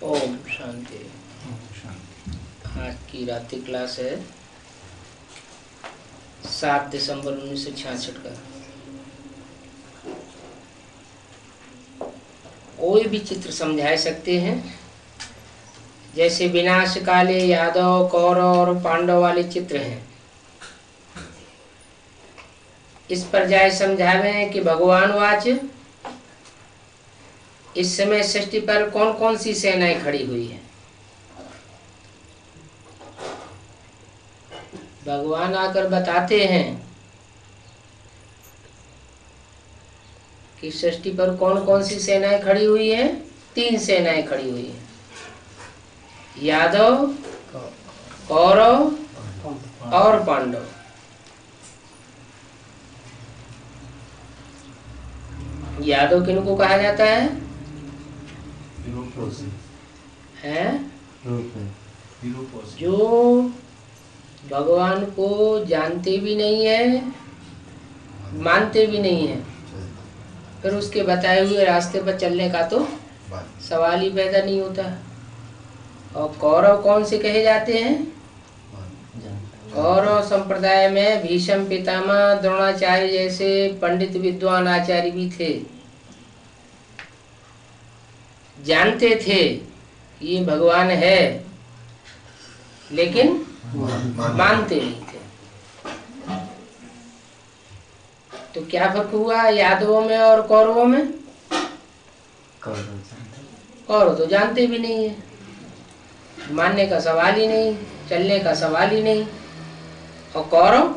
ओम शांति। आज की रात्रि क्लास है 7 दिसंबर 1966 का। कोई भी चित्र समझा सकते हैं, जैसे विनाश काले यादव कौरव और पांडव वाले चित्र हैं। इस पर जाय समझावे कि भगवान वाच इस समय सृष्टि पर कौन कौन सी सेनाएं खड़ी हुई है। भगवान आकर बताते हैं कि सृष्टि पर कौन कौन सी सेनाएं खड़ी हुई है। 3 सेनाएं खड़ी हुई है, यादव कौरव और पांडव। यादव किनको कहा जाता है? जो भगवान को जानते भी नहीं है, मानते भी नहीं है, फिर उसके बताए हुए रास्ते पर चलने का तो सवाल ही पैदा नहीं होता। और कौरव कौन से कहे जाते हैं? कौरव संप्रदाय में भीष्म पितामह द्रोणाचार्य जैसे पंडित विद्वान आचार्य भी थे। जानते थे ये भगवान है, लेकिन मानते नहीं थे। तो क्या फर्क हुआ यादवों में और कौरवों में? कौरव तो जानते भी नहीं है, मानने का सवाल ही नहीं, चलने का सवाल ही नहीं। और कौरव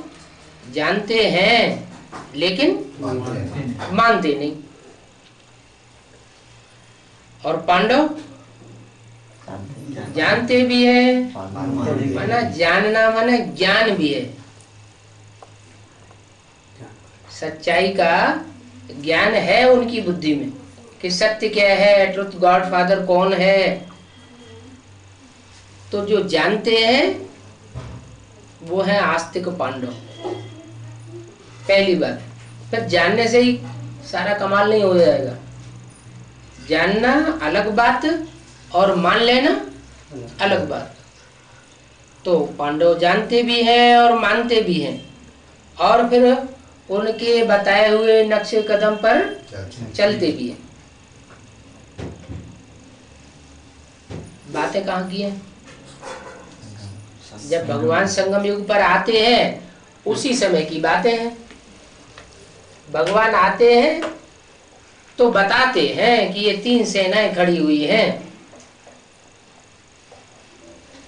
जानते हैं लेकिन मानते नहीं। और पांडव जानते भी है, माना जानना माना ज्ञान भी है, सच्चाई का ज्ञान है उनकी बुद्धि में कि सत्य क्या है, ट्रुथ गॉड फादर कौन है। तो जो जानते हैं वो है आस्तिक पांडव। पहली बात, फिर जानने से ही सारा कमाल नहीं हो जाएगा। जानना अलग बात और मान लेना अलग बात। तो पांडव जानते भी हैं और मानते भी हैं, और फिर उनके बताए हुए नक्शे कदम पर चलते भी हैं। बातें कहाँ की हैं? जब भगवान संगम युग पर आते हैं उसी समय की बातें हैं। भगवान आते हैं तो बताते हैं कि ये 3 सेनाएं खड़ी हुई हैं,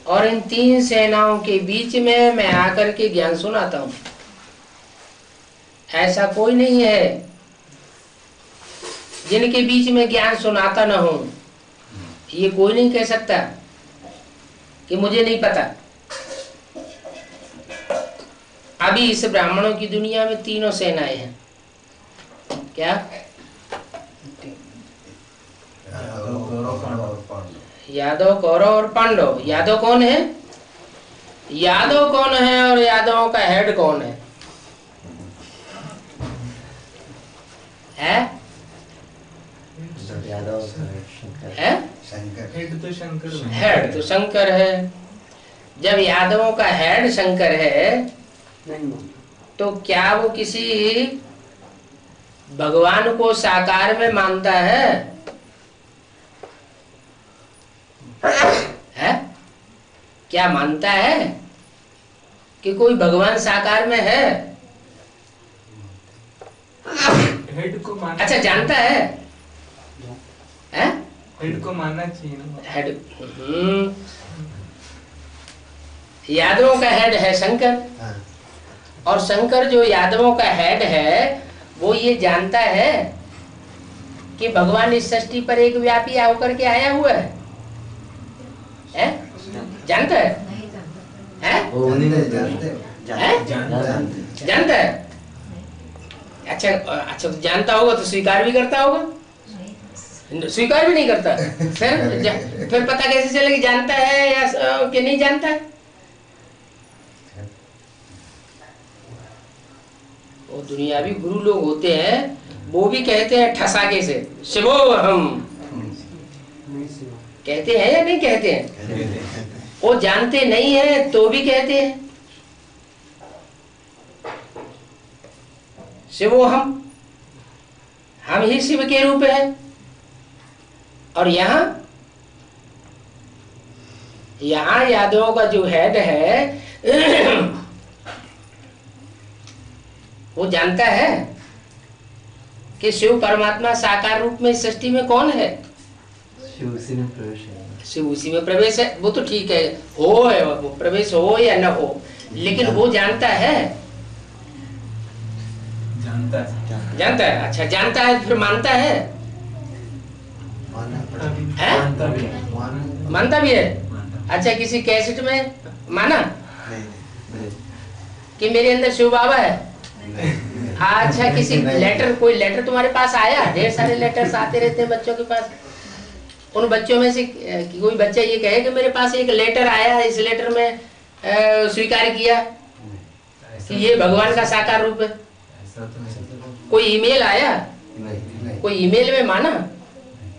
और इन 3 सेनाओं के बीच में मैं आकर के ज्ञान सुनाता हूं। ऐसा कोई नहीं है जिनके बीच में ज्ञान सुनाता ना हो। ये कोई नहीं कह सकता कि मुझे नहीं पता। अभी इस ब्राह्मणों की दुनिया में 3 सेनाएं हैं। क्या? यादव कौरव और पांडव। यादव कौन है? यादव कौन है और यादवों का हेड कौन है? हेड तो शंकर है। जब यादवों का हेड शंकर है तो क्या वो किसी भगवान को साकार में मानता है? क्या मानता है कि कोई भगवान साकार में है? हेड को मानना। अच्छा, जानता है? हेड को मानना चाहिए ना। हेड यादवों का हेड है शंकर, और शंकर जो यादवों का हेड है वो ये जानता है कि भगवान इस सृष्टि पर एक व्यापी होकर के आया हुआ है। जानता है? जानता है? अच्छा, तो जानता होगा तो स्वीकार भी करता होगा? स्वीकार भी नहीं करता। फिर पता कैसे चले कि जानता है या कि नहीं जानता है? वो दुनियावी गुरु लोग होते हैं, वो भी कहते हैं ठसाके से शिवो हम, कहते हैं या नहीं कहते हैं? वो जानते नहीं है तो भी कहते हैं शिवो हम ही शिव के रूप है। और यहाँ यादवों का जो हेड है वो जानता है कि शिव परमात्मा साकार रूप में इस सृष्टि में कौन है? शिव उसी में प्रवेश है। शिव उसी में प्रवेश है, वो तो ठीक है, हो है वो प्रवेश हो या न हो, लेकिन वो जानता है। जानता है, अच्छा जानता है, फिर मानता है? मानता भी है। अच्छा किसी कैसेट में माना कि मेरे अंदर शिव बाबा है? अच्छा किसी लेटर, कोई लेटर तुम्हारे पास आया? ढेर सारे लेटर्स आते रहते हैं बच्चों के पास। उन बच्चों में से कोई बच्चा ये कहे कि मेरे पास एक लेटर आया, इस लेटर में स्वीकार किया कि ये भगवान का साकार रूप है? कोई ईमेल आया? कोई ईमेल में माना?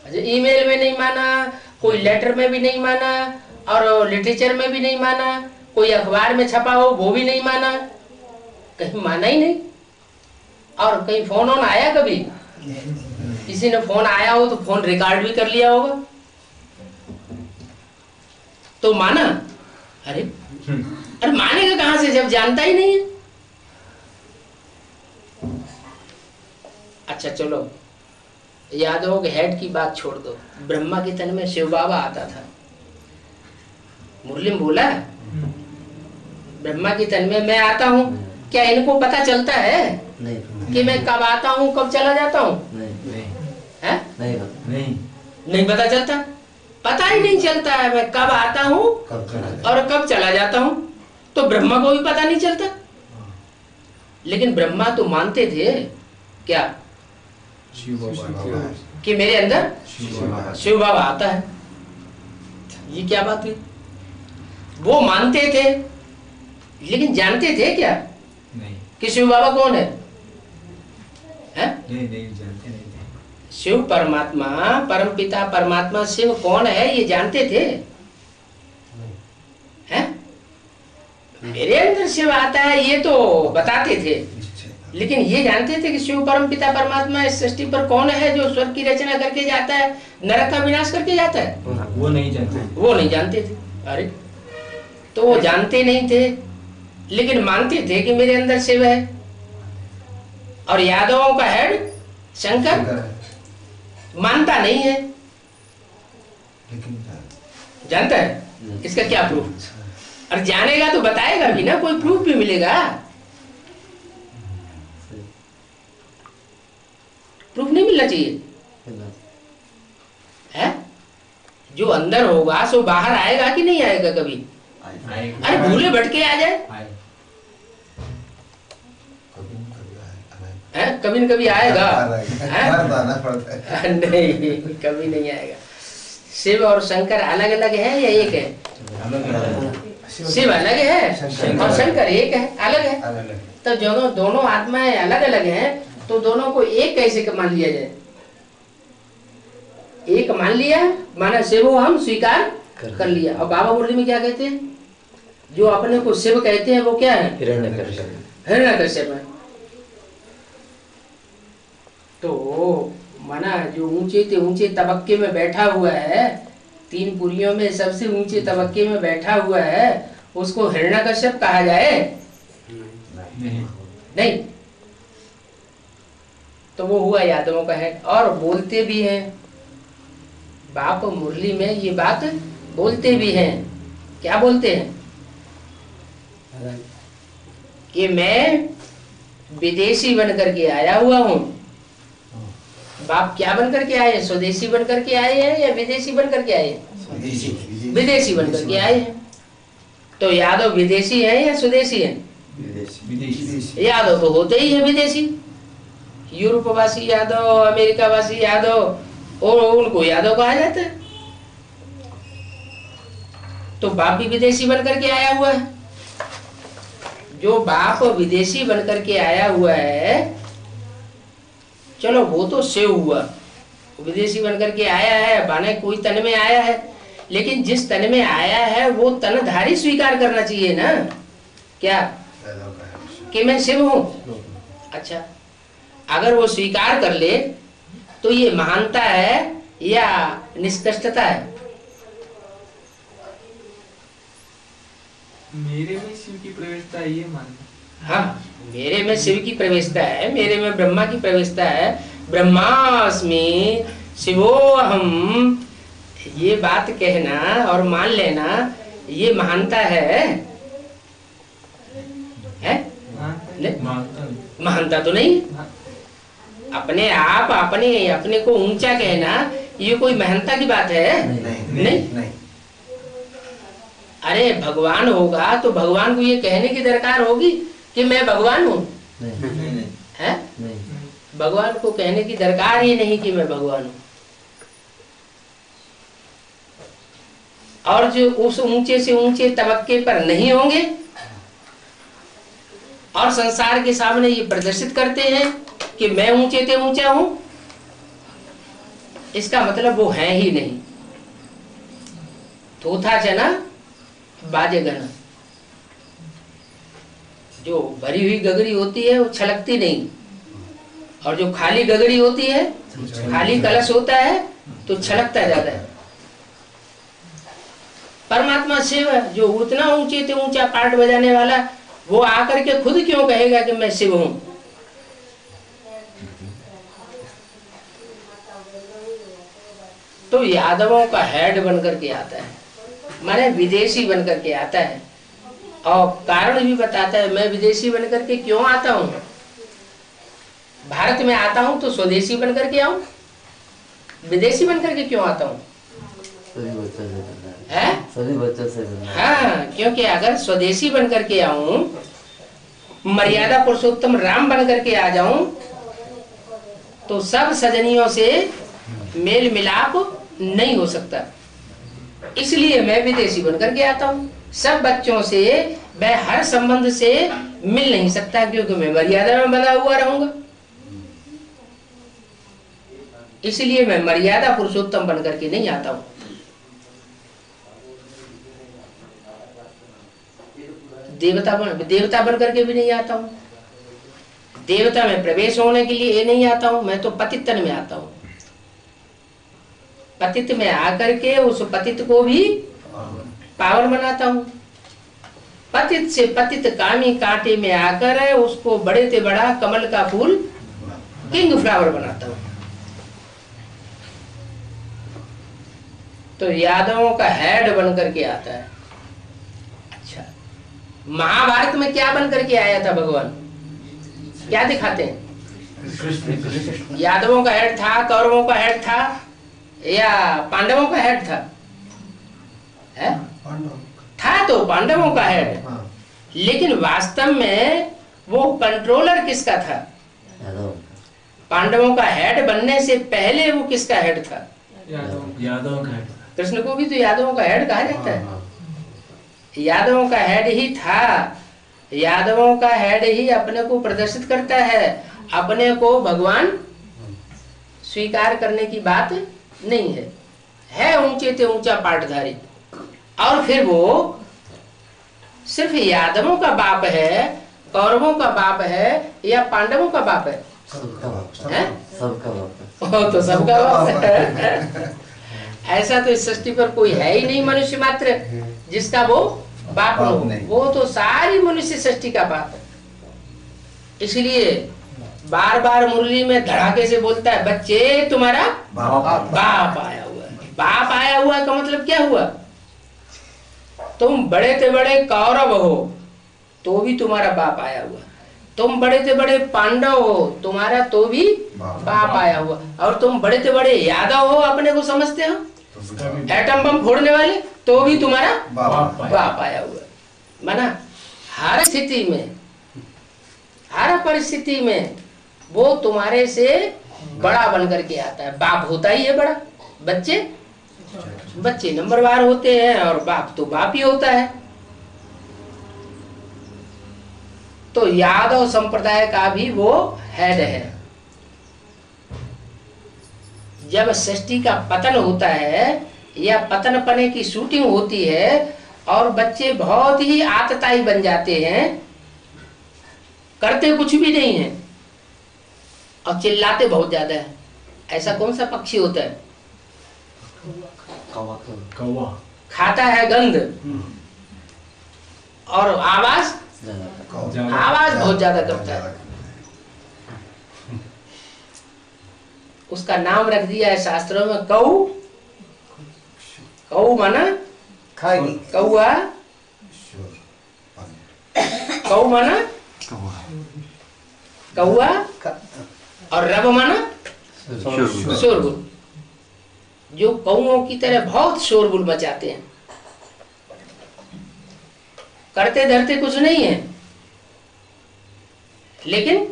अच्छा ईमेल में नहीं माना, कोई लेटर में भी नहीं माना, और लिटरेचर में भी नहीं माना, कोई अखबार में छपा हो वो भी नहीं माना, कहीं माना ही नहीं। और कहीं फोन ऑन आया कभी? किसी ने फोन आया हो तो फोन रिकॉर्ड भी कर लिया होगा तो माना? अरे मानेगा कहां से जब जानता ही नहीं है? अच्छा चलो यादवों के हेड की बात छोड़ दो, ब्रह्मा के तन में शिव बाबा आता था। मुरली में बोला ब्रह्मा के तन में मैं आता हूँ, क्या इनको पता चलता है नहीं कि मैं कब आता हूँ कब चला जाता हूँ? नहीं पता चलता, पता ही नहीं चलता है मैं कब आता हूँ और कब चला जाता हूँ। तो ब्रह्मा को भी पता नहीं चलता, लेकिन ब्रह्मा तो मानते थे क्या कि मेरे अंदर शिव बाबा आता है। ये क्या बात हुई? वो मानते थे लेकिन जानते थे क्या कि शिव बाबा कौन है? नहीं जानते नहीं थे। शिव परमात्मा, परम पिता परमात्मा शिव कौन है ये जानते थे? हैं? मेरे अंदर शिव आता है ये तो बताते थे, लेकिन ये जानते थे कि शिव परम पिता परमात्मा इस सृष्टि पर कौन है जो स्वर्ग की रचना करके जाता है, नरक का विनाश करके जाता है? वो नहीं जानते। वो नहीं जानते थे। अरे तो वो जानते नहीं थे लेकिन मानते थे कि मेरे अंदर शिव है। और यादवों का हेड शंकर मानता नहीं है जानता है। इसका क्या प्रूफ? और जानेगा तो बताएगा भी ना, कोई प्रूफ भी मिलेगा। प्रूफ नहीं मिलना चाहिए है? जो अंदर होगा सो बाहर आएगा कि नहीं आएगा कभी? अरे भूले भटके आ जाए है, कभी न कभी आएगा नहीं कभी नहीं आएगा। शिव और शंकर अलग अलग है या एक है? शिव अलग है और शंकर एक है, अलग है। तो दोनों आत्माएं अलग अलग हैं, तो दोनों को एक कैसे मान लिया जाए? एक मान लिया, माना शिव हम स्वीकार कर लिया। और बाबा मुरली में क्या कहते हैं? जो अपने को शिव कहते हैं वो क्या है? हिरण्यकश्यप है। तो माना जो ऊंचे तबक्के में बैठा हुआ है, 3 पुरियों में सबसे ऊंचे तबक्के में बैठा हुआ है, उसको हिरण्यकश्यप कहा जाए? नहीं। तो वो हुआ यादवों का है। और बोलते भी हैं, बाप मुरली में ये बात बोलते भी हैं। क्या बोलते हैं? कि मैं विदेशी बनकर के आया हुआ हूँ। बाप क्या बनकर के आए? स्वदेशी बनकर के आए हैं या विदेशी बनकर के आए हैं? विदेशी बनकर के आए हैं। तो यादव विदेशी है या स्वदेशी है? यादव तो होते ही है विदेशी। यूरोपवासी यादव, अमेरिकावासी यादव, और उनको यादव कहा जाता है। तो बाप भी विदेशी बनकर के आया हुआ है। जो बाप विदेशी बनकर के आया हुआ है, चलो वो तो शिव हुआ, विदेशी बनकर के आया है, माने कोई तन में आया है, लेकिन जिस तन में आया है वो तनधारी स्वीकार करना चाहिए ना, क्या कि मैं शिव हूं। अच्छा, अगर वो स्वीकार कर ले तो ये महानता है या निष्कष्टता है? मेरे में शिव की प्रवेशता है, ये मानना। हाँ, मेरे में शिव की प्रवेशता है, मेरे में ब्रह्मा की प्रवेशता है। ब्रह्मास्मि शिवोहम, ये बात कहना और मान लेना ये महानता है? महानता तो नहीं। अपने आप अपने को ऊंचा कहना ये कोई महानता की बात है? नहीं। अरे भगवान होगा तो भगवान को ये कहने की दरकार होगी कि मैं भगवान हूँ? है? भगवान को कहने की दरकार ही नहीं कि मैं भगवान हूँ। और जो उस ऊंचे से ऊंचे तबक्के पर नहीं होंगे और संसार के सामने ये प्रदर्शित करते हैं कि मैं ऊंचे से ऊंचा हूं, इसका मतलब वो है ही नहीं। थोथा चना बाजे गना, जो भरी हुई गगरी होती है वो छलकती नहीं, और जो खाली गगरी होती है, खाली कलश होता है तो छलकता जाता है। परमात्मा शिव जो उतना ऊंचे से ऊंचा पार्ट बजाने वाला, वो आकर के खुद क्यों कहेगा कि मैं शिव हूं? तो यादवों का हेड बनकर के आता है, माने विदेशी बनकर के आता है। और कारण भी बताता है, मैं विदेशी बनकर के क्यों आता हूं? भारत में आता हूं तो स्वदेशी बनकर के आऊं, विदेशी बनकर के क्यों आता हूं? सभी बच्चों से हाँ, क्योंकि अगर स्वदेशी बनकर के आऊं, मर्यादा पुरुषोत्तम राम बनकर के आ जाऊं, तो सब सजनियों से मेल मिलाप नहीं हो सकता। इसलिए मैं विदेशी बनकर के आता हूं। सब बच्चों से मैं हर संबंध से मिल नहीं सकता, क्योंकि मैं मर्यादा में बंधा हुआ रहूंगा। इसलिए मैं मर्यादा पुरुषोत्तम बनकर के नहीं आता हूं। देवता बनकर के भी नहीं आता हूँ। देवता में प्रवेश होने के लिए नहीं आता हूँ, मैं तो पतित तन में आता हूँ। पतित में आकर के उस पतित को भी पावन बनाता हूँ। पतित से पतित कामी कांटे में आकर उसको बड़े से बड़ा कमल का फूल किंग फ्लावर बनाता हूँ। तो यादवों का हेड बनकर के आता है। महाभारत में क्या बनकर के आया था भगवान? क्या दिखाते हैं? यादवों का हेड था, कौरवों का हेड था, या पांडवों का हेड था? है? था तो पांडवों का हेड, लेकिन वास्तव में वो कंट्रोलर किसका था? पांडवों का हेड बनने से पहले वो किसका हेड था? यादवों का हेड। कृष्ण को भी तो यादवों का हेड कहा जाता है। यादवों का हेड ही था। यादवों का हेड ही अपने को प्रदर्शित करता है। अपने को भगवान स्वीकार करने की बात नहीं है ऊंचे से ऊंचा पाटधारी। और फिर वो सिर्फ यादवों का बाप है, कौरवों का बाप है, या पांडवों का बाप है? सबका बाप है? तो सबका बाप है। ऐसा तो इस सृष्टि पर कोई है ही नहीं मनुष्य मात्र जिसका वो बाप हो। वो तो सारी मनुष्य सृष्टि का बाप है। इसलिए बार बार मुरली में धड़ाके से बोलता है, बच्चे तुम्हारा बाप आया हुआ है। बाप आया हुआ का मतलब क्या हुआ? तुम बड़े से बड़े कौरव हो तो भी तुम्हारा बाप आया हुआ, तुम बड़े से बड़े पांडव हो तुम्हारा तो भी बाप आया हुआ, और तुम बड़े से बड़े यादव हो अपने को समझते हो, एटम बम फोड़ने वाले, तो भी तुम्हारा बाप आया हुआ। माना हर स्थिति में, हर परिस्थिति में वो तुम्हारे से बड़ा बनकर के आता है। बाप होता ही है बड़ा, बच्चे नंबरवार होते हैं, और बाप तो बाप ही होता है। तो यादव संप्रदाय का भी वो हेड है। जब सृष्टि का पतन होता है या पतन पने की शूटिंग होती है और बच्चे बहुत ही आतताई बन जाते हैं, करते कुछ भी नहीं है और चिल्लाते बहुत ज्यादा है। ऐसा कौन सा पक्षी होता है? कौवा। खाता है गंध और आवाज बहुत ज्यादा करता है। उसका नाम रख दिया है शास्त्रों में कौ। कौ माना कौआ, कौ माना कौआ और रब माना शोरगुल। जो कौओं की तरह बहुत शोरगुल मचाते हैं, करते धरते कुछ नहीं है, लेकिन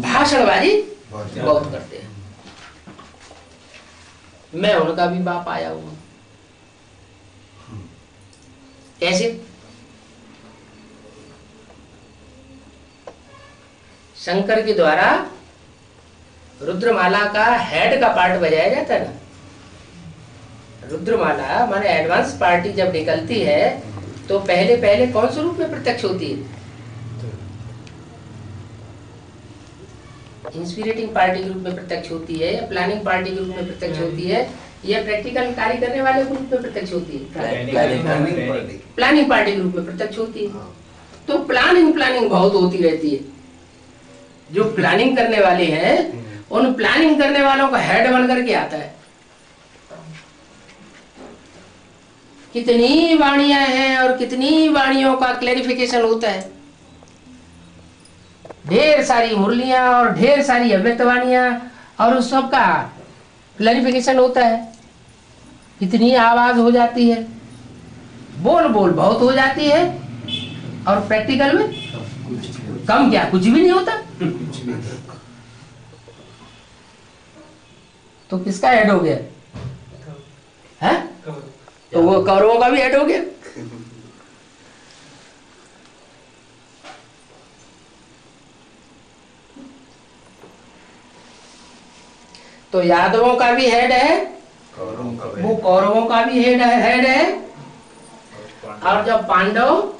भाषणबाजी बहुत करते हैं। मैं उनका भी बाप आया हूं। कैसे? शंकर के द्वारा रुद्रमाला का हेड का पार्ट बजाया जाता है ना। रुद्रमाला माने एडवांस पार्टी जब निकलती है तो पहले पहले कौन से रूप में प्रत्यक्ष होती है? इंस्पिरेटिंग पार्टी के रूप में प्रत्यक्ष होती है, या प्लानिंग पार्टी के रूप में प्रत्यक्ष होती है, या प्रैक्टिकल कार्य करने वाले के रूप में प्रत्यक्ष होती है? प्लानिंग पार्टी के रूप में प्रत्यक्ष होती है। तो प्लानिंग बहुत होती रहती है। जो प्लानिंग करने वाले हैं उन प्लानिंग करने वालों का हेड बन करके आता है। कितनी वाणियां हैं और कितनी वाणियों का क्लैरिफिकेशन होता है। ढेर सारी मुरलियां और ढेर सारी अव्यक्त वाणियां और उस सब का क्लैरिफिकेशन होता है। कितनी आवाज हो जाती है, बोल बहुत हो जाती है, और प्रैक्टिकल में कम क्या कुछ भी नहीं होता। तो किसका हेड हो गया है? तो वो कौरवों का भी हेड हो गया। तो यादवों का भी हेड है, वो कौरवों का भी हेड है। और जब पांडव,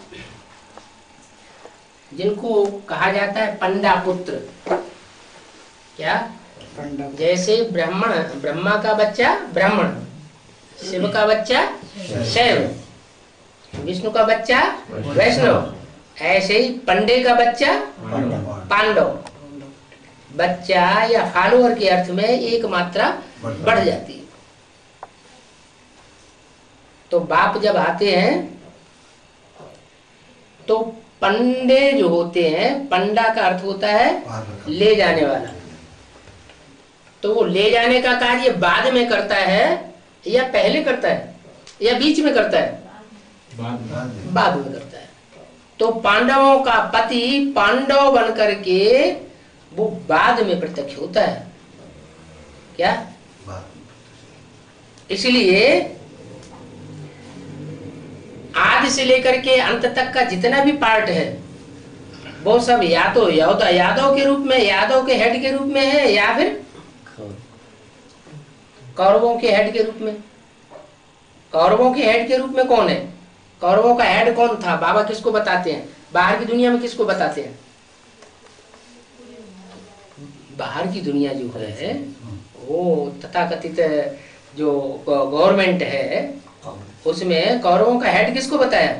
जिनको कहा जाता है पंडा पुत्र, क्या? जैसे ब्रह्मा का बच्चा ब्राह्मण, शिव का बच्चा शैव, विष्णु का बच्चा वैष्णव, ऐसे ही पंडे का बच्चा पांडव। बच्चा या फॉलोअर के अर्थ में एक मात्रा बढ़ जाती है। तो बाप जब आते हैं तो पंडे जो होते हैं, पंडा का अर्थ होता है ले जाने वाला। तो वो ले जाने का कार्य बाद में करता है या पहले करता है या बीच में करता है? बाद में करता है। तो पांडवों का पति पांडव बन करके वो बाद में प्रत्यक्ष होता है। क्या? इसलिए आदि से लेकर के अंत तक का जितना भी पार्ट है वो सब या तो यादव के रूप में, यादव के हेड के रूप में है, या फिर कौरवों के हेड के रूप में। कौरवों के हेड के रूप में कौन है? कौरवों का हेड कौन था? बाबा किसको बताते हैं? बाहर की दुनिया में किसको बताते हैं? बाहर की दुनिया जो है वो तथाकथित जो गवर्नमेंट है उसमें कौरवों का हेड किसको बताया?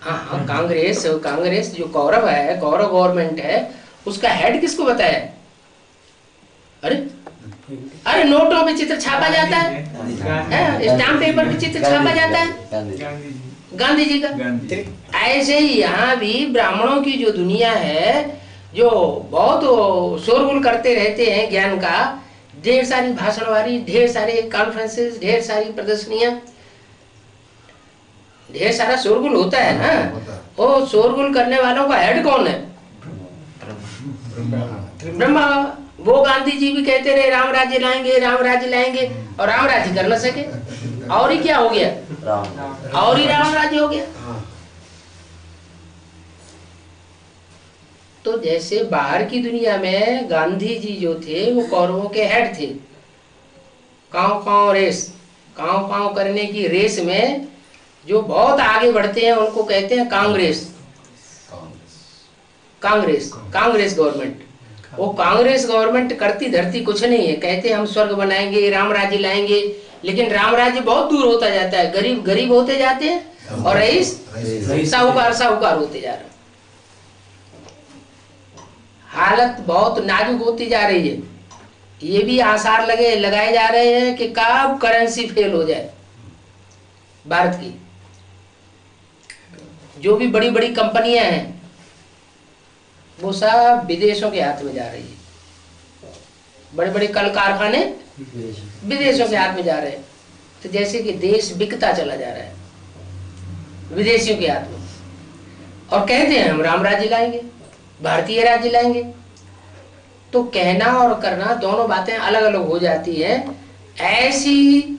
हाँ, कांग्रेस जो कौरव है, कौरव गवर्नमेंट है, उसका हेड किसको बताया? अरे नोटों पे चित्र छापा जाता है, स्टाम्प पेपर पे चित्र छापा जाता है गांधी जी का। ऐसे ही यहाँ भी ब्राह्मणों की जो दुनिया है, जो बहुत शोरगुल करते रहते हैं ज्ञान का, ढेर सारी भाषणवारी, ढेर सारे कॉन्फ्रेंसेस, ढेर सारी प्रदर्शनियां, ढेर सारा शोरगुल होता है ना। वो शोरगुल करने वालों का हेड कौन है? ब्रह्मा। वो गांधी जी भी कहते रहे राम राज्य लाएंगे, राम राज्य लाएंगे, और राम राज्य कर न सके। और ही क्या हो गया? और ही राम राज्य हो गया। तो जैसे बाहर की दुनिया में गांधी जी जो थे वो कौरवों के हेड थे, कांव कांव रेस, कांव कांव करने की रेस में जो बहुत आगे बढ़ते हैं उनको कहते हैं कांग्रेस। कांग्रेस कांग्रेस गवर्नमेंट। वो कांग्रेस गवर्नमेंट करती धरती कुछ नहीं है। कहते हैं हम स्वर्ग बनाएंगे, राम राज्य लाएंगे, लेकिन राम राज्य बहुत दूर होता जाता है। गरीब गरीब होते जाते हैं और रईस साहूकार साहूकार होते जा रहे हैं। हालत बहुत नाजुक होती जा रही है। ये भी आसार लगाए जा रहे हैं कि कब करेंसी फेल हो जाए भारत की। जो भी बड़ी बड़ी कंपनियां हैं वो सब विदेशों के हाथ में जा रही है। बड़े बड़े कल कारखाने विदेशों के हाथ में जा रहे हैं। तो जैसे कि देश बिकता चला जा रहा है विदेशियों के हाथ में, और कहते हैं हम राम राज्य लाएंगे, भारतीय राज्य लाएंगे। तो कहना और करना दोनों बातें अलग अलग हो जाती हैं। ऐसी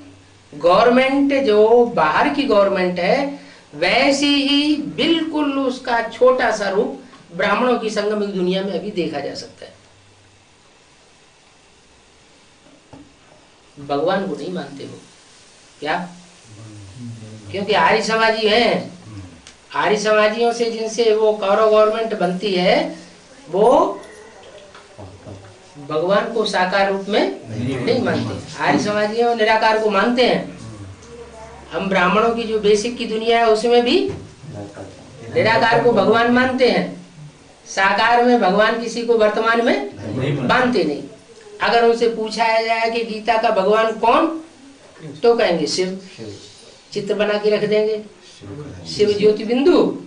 गवर्नमेंट जो बाहर की गवर्नमेंट है, वैसी ही बिल्कुल उसका छोटा सा रूप ब्राह्मणों की संगमिक दुनिया में अभी देखा जा सकता है। भगवान को नहीं मानते हो क्या? क्योंकि आर्य समाजी हैं। आर्य समाजियों से जिनसे वो कौरव गवर्नमेंट बनती है, वो भगवान को साकार रूप में नहीं मानते। आर्य समाजियों निराकार को मानते हैं। हम ब्राह्मणों की जो बेसिक की दुनिया है उसमें भी निराकार को भगवान मानते हैं। साकार में भगवान किसी को वर्तमान में मानते नहीं। अगर उनसे पूछा जाए कि गीता का भगवान कौन, तो कहेंगे शिव। चित्र बना के रख देंगे, शिव ज्योति बिंदु,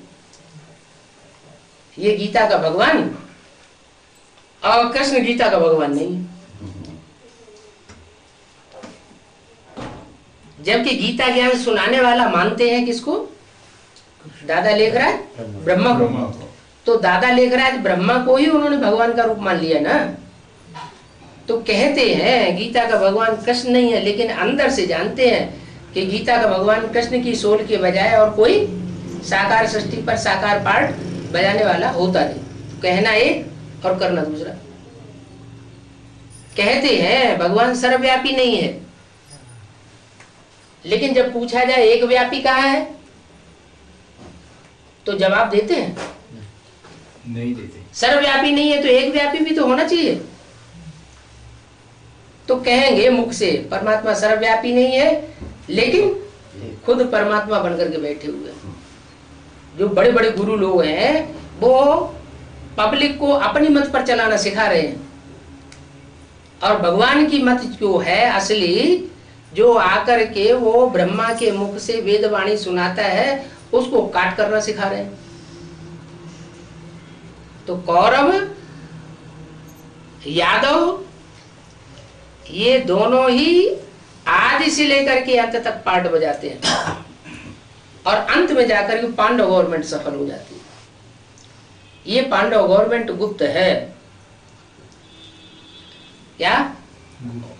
ये गीता का भगवान। और कृष्ण गीता का भगवान नहीं। जबकि गीता ज्ञान सुनाने वाला मानते हैं किसको? दादा लेखराज ब्रह्मा को। तो दादा लेखराज ब्रह्मा को ही उन्होंने भगवान का रूप मान लिया ना। तो कहते हैं गीता का भगवान कृष्ण नहीं है, लेकिन अंदर से जानते हैं कि गीता का भगवान कृष्ण की सोल के बजाय और कोई साकार सृष्टि पर साकार पार्ट बजाने वाला होता नहीं। तो कहना एक और करना दूसरा। कहते हैं भगवान सर्वव्यापी नहीं है, लेकिन जब पूछा जाए एक व्यापी कहाँ है, तो जवाब देते हैं नहीं देते। सर्वव्यापी नहीं है तो एक व्यापी भी तो होना चाहिए। तो कहेंगे मुख से परमात्मा सर्वव्यापी नहीं है, लेकिन खुद परमात्मा बनकर के बैठे हुए हैं। जो बड़े बड़े गुरु लोग हैं वो पब्लिक को अपनी मत पर चलाना सिखा रहे हैं, और भगवान की मत जो है असली, जो आकर के वो ब्रह्मा के मुख से वेद वाणी सुनाता है, उसको काट करना सिखा रहे हैं। तो कौरव यादव ये दोनों ही आदि से लेकर के अंत तक पार्ट बजाते हैं, और अंत में जाकर के पांडव गवर्नमेंट सफल हो जाती है। ये पांडव गवर्नमेंट गुप्त है क्या?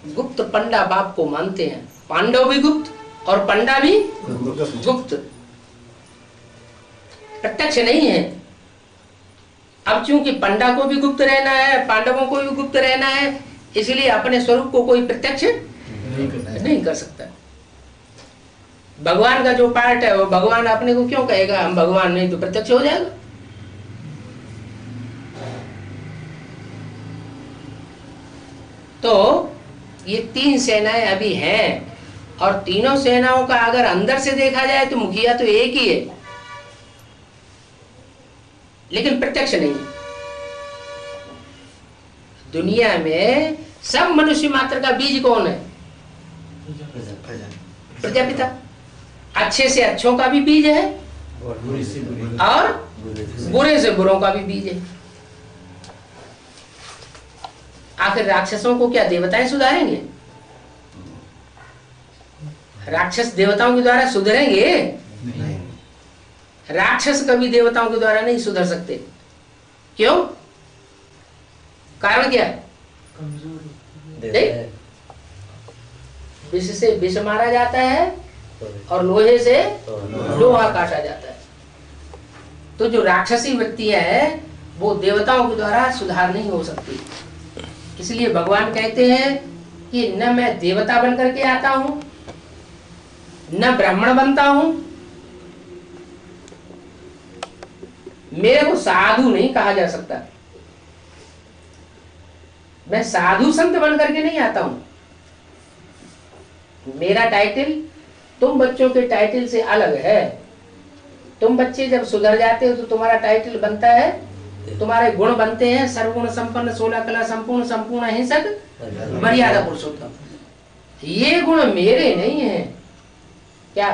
गुप्त पंडा बाप को मानते हैं। पांडव भी गुप्त और पंडा भी गुप्त, प्रत्यक्ष नहीं है। अब चूंकि पंडा को भी गुप्त रहना है, पांडवों को भी गुप्त रहना है, इसलिए अपने स्वरूप को कोई प्रत्यक्ष नहीं कर सकता। भगवान का जो पार्ट है वो भगवान अपने को क्यों कहेगा हम भगवान, नहीं तो प्रत्यक्ष हो जाएगा। तो ये तीन सेनाएं अभी हैं, और तीनों सेनाओं का अगर अंदर से देखा जाए तो मुखिया तो एक ही है, लेकिन प्रत्यक्ष नहीं है। दुनिया में सब मनुष्य मात्र का बीज कौन है? प्रजापिता। अच्छे से अच्छों का भी बीज है और बुरे से बुरों का भी बीज है। आखिर राक्षसों को क्या देवताएं सुधारेंगे? राक्षस देवताओं के द्वारा सुधरेंगे? नहीं। राक्षस कभी देवताओं के द्वारा नहीं सुधर सकते। क्यों? कारण क्या? विष से विष मारा जाता है और लोहे से लोहा काटा जाता है। तो जो राक्षसी वृत्तियां हैं वो देवताओं के द्वारा सुधार नहीं हो सकती। इसलिए भगवान कहते हैं कि न मैं देवता बन करके आता हूं, न ब्राह्मण बनता हूं, मेरे को साधु नहीं कहा जा सकता। मैं साधु संत बन करके नहीं आता हूं। मेरा टाइटल तुम बच्चों के टाइटल से अलग है। तुम बच्चे जब सुधर जाते हो तो तुम्हारा टाइटल बनता है, तुम्हारे गुण बनते हैं सर्वगुण संपन्न, 16 कला संपूर्ण, संपूर्ण अहिंसक, मर्यादा पुरुषोत्तम। ये गुण मेरे नहीं है क्या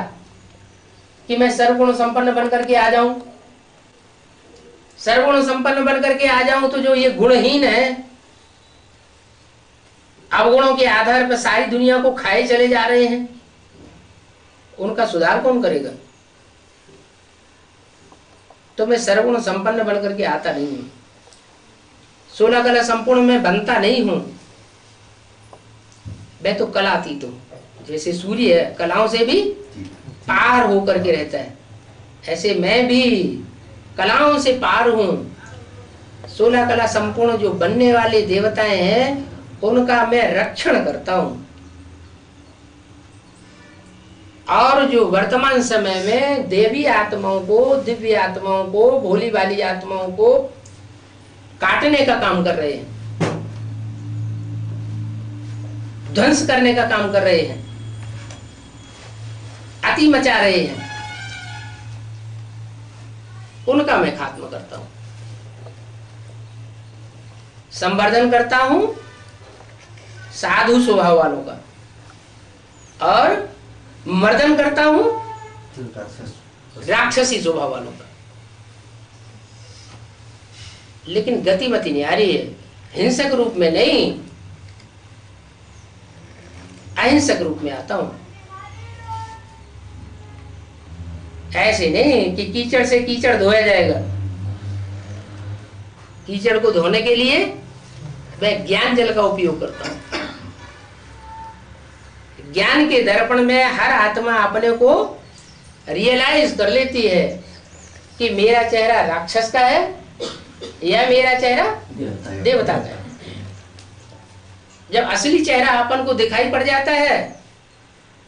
कि मैं सर्वगुण संपन्न बन करके आ जाऊं? सर्वगुण संपन्न बन करके आ जाऊं तो जो ये गुणहीन है, अवगुणों के आधार पर सारी दुनिया को खाए चले जा रहे हैं, उनका सुधार कौन करेगा? तो मैं सर्वगुण संपन्न बन करके आता नहीं हूं, 16 कला संपूर्ण में बनता नहीं हूं। मैं तो कलातीत हूं। जैसे सूर्य कलाओं से भी पार होकर के रहता है, ऐसे मैं भी कलाओं से पार हूं। 16 कला संपूर्ण जो बनने वाले देवताएं हैं उनका मैं रक्षण करता हूं, और जो वर्तमान समय में देवी आत्माओं को, दिव्य आत्माओं को, भोली भाली आत्माओं को काटने का काम कर रहे हैं, ध्वंस करने का काम कर रहे हैं, अति मचा रहे हैं, उनका मैं खात्मा करता हूं, संवर्धन करता हूं साधु स्वभाव वालों का, और मर्दन करता हूं राक्षसी स्वभाव वालों का। लेकिन गतिमति नहीं आ रही है, हिंसक रूप में नहीं, अहिंसक रूप में आता हूं। ऐसे नहीं कि कीचड़ से कीचड़ धोया जाएगा। कीचड़ को धोने के लिए मैं ज्ञान जल का उपयोग करता हूं। ज्ञान के दर्पण में हर आत्मा अपने को रियलाइज कर लेती है कि मेरा चेहरा राक्षस का है या मेरा चेहरा देवता का है। जब असली चेहरा अपन को दिखाई पड़ जाता है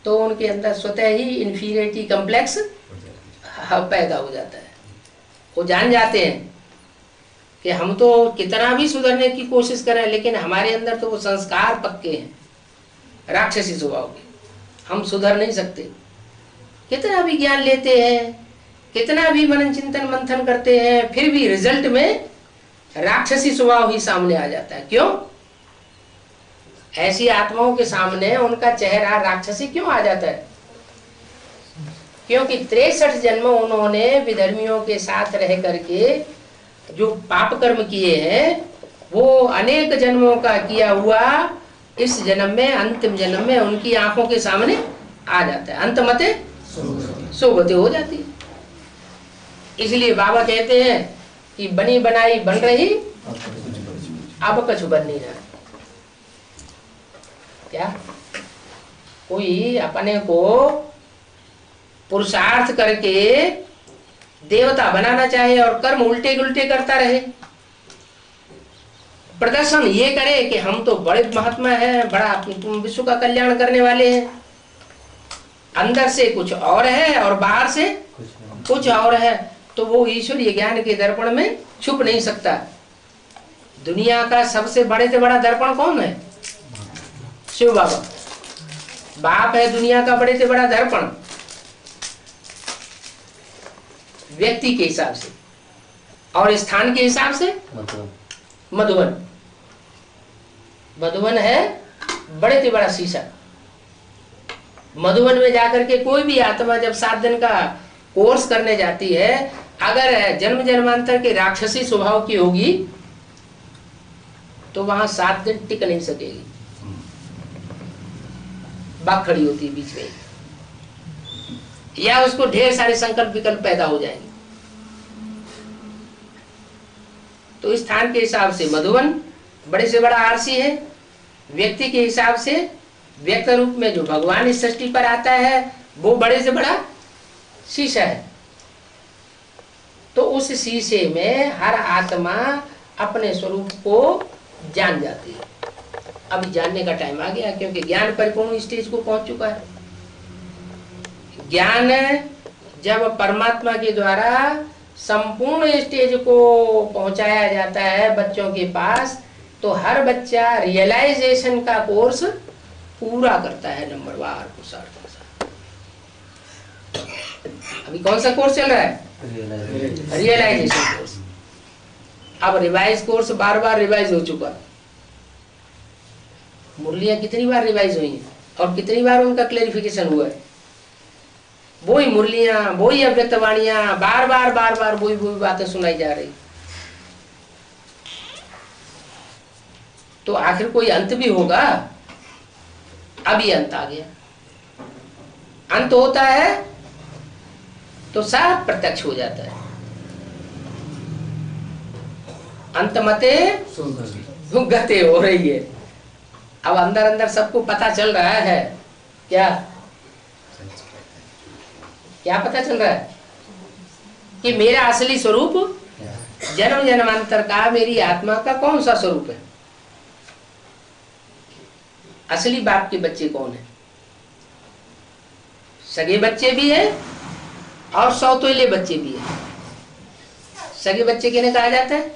तो उनके अंदर स्वतः ही इंफीरियरिटी कॉम्प्लेक्स पैदा हो जाता है। वो जान जाते हैं कि हम तो कितना भी सुधरने की कोशिश करें, लेकिन हमारे अंदर तो वो संस्कार पक्के हैं राक्षसी स्वभाव के, हम सुधर नहीं सकते। कितना भी ज्ञान लेते हैं, कितना भी मनन चिंतन मंथन करते हैं, फिर भी रिजल्ट में राक्षसी स्वभाव ही सामने आ जाता है। क्यों? ऐसी आत्माओं के सामने उनका चेहरा राक्षसी क्यों आ जाता है? क्योंकि 63 जन्म उन्होंने विधर्मियों के साथ रह करके जो पाप कर्म किए हैं, वो अनेक जन्मों का किया हुआ इस जन्म में, अंतिम जन्म में उनकी आंखों के सामने आ जाता है। अंतमते सोगते हो जाती है। इसलिए बाबा कहते हैं कि बनी बनाई बन रही, अब कछु बन नहीं रहा। क्या कोई अपने को पुरुषार्थ करके देवता बनाना चाहे और कर्म उल्टे उल्टे करता रहे, प्रदर्शन ये करे कि हम तो बड़े महात्मा हैं, बड़ा विश्व का कल्याण करने वाले हैं, अंदर से कुछ और है और बाहर से कुछ और है, तो वो ईश्वरीय ज्ञान के दर्पण में छुप नहीं सकता। दुनिया का सबसे बड़े से बड़ा दर्पण कौन है? शिव बाबा। बाप है दुनिया का बड़े से बड़ा दर्पण, व्यक्ति के हिसाब से, और स्थान के हिसाब से मधुबन। मधुबन है बड़े से बड़ा शीशा। मधुबन में जाकर के कोई भी आत्मा जब 7 दिन का कोर्स करने जाती है, अगर जन्म जन्मांतर के राक्षसी स्वभाव की होगी तो वहां 7 दिन टिक नहीं सकेगी, बात खड़ी होती है बीच में, या उसको ढेर सारे संकल्प विकल्प पैदा हो जाएंगे। तो स्थान के हिसाब से मधुबन बड़े से बड़ा आरसी है, व्यक्ति के हिसाब से व्यक्त रूप में जो भगवान इस सृष्टि पर आता है वो बड़े से बड़ा शीशा है। तो उस शीशे में हर आत्मा अपने स्वरूप को जान जाती है, अभी जानने का टाइम आ गया, क्योंकि ज्ञान परिपूर्ण स्टेज को पहुंच चुका है। ज्ञान जब परमात्मा के द्वारा संपूर्ण स्टेज को पहुंचाया जाता है बच्चों के पास, तो हर बच्चा रियलाइजेशन का कोर्स पूरा करता है नंबरवार पुरुषार्थ। अभी कौन सा कोर्स चल रहा है? Realisation course. अब रिवाइज कोर्स बार बार रिवाइज हो चुका। मुरलियां कितनी बार रिवाइज हुई हैं और कितनी बार उनका क्लेरिफिकेशन हुआ है। वही मुरलियां, वही अव्यक्त वाणियां, बार बार वही बातें सुनाई जा रही। तो आखिर कोई अंत भी होगा। अभी अंत आ गया। अंत होता है तो सब प्रत्यक्ष हो जाता है। अंत मते गते हो रही है। अब अंदर अंदर सबको पता चल रहा है। क्या क्या पता चल रहा है? कि मेरा असली स्वरूप जन्म जन्मांतर का मेरी आत्मा का कौन सा स्वरूप है। असली बाप के बच्चे कौन है? सगे बच्चे भी हैं और सौतेले बच्चे भी हैं। सगे बच्चे किन्हें कहा जाता है?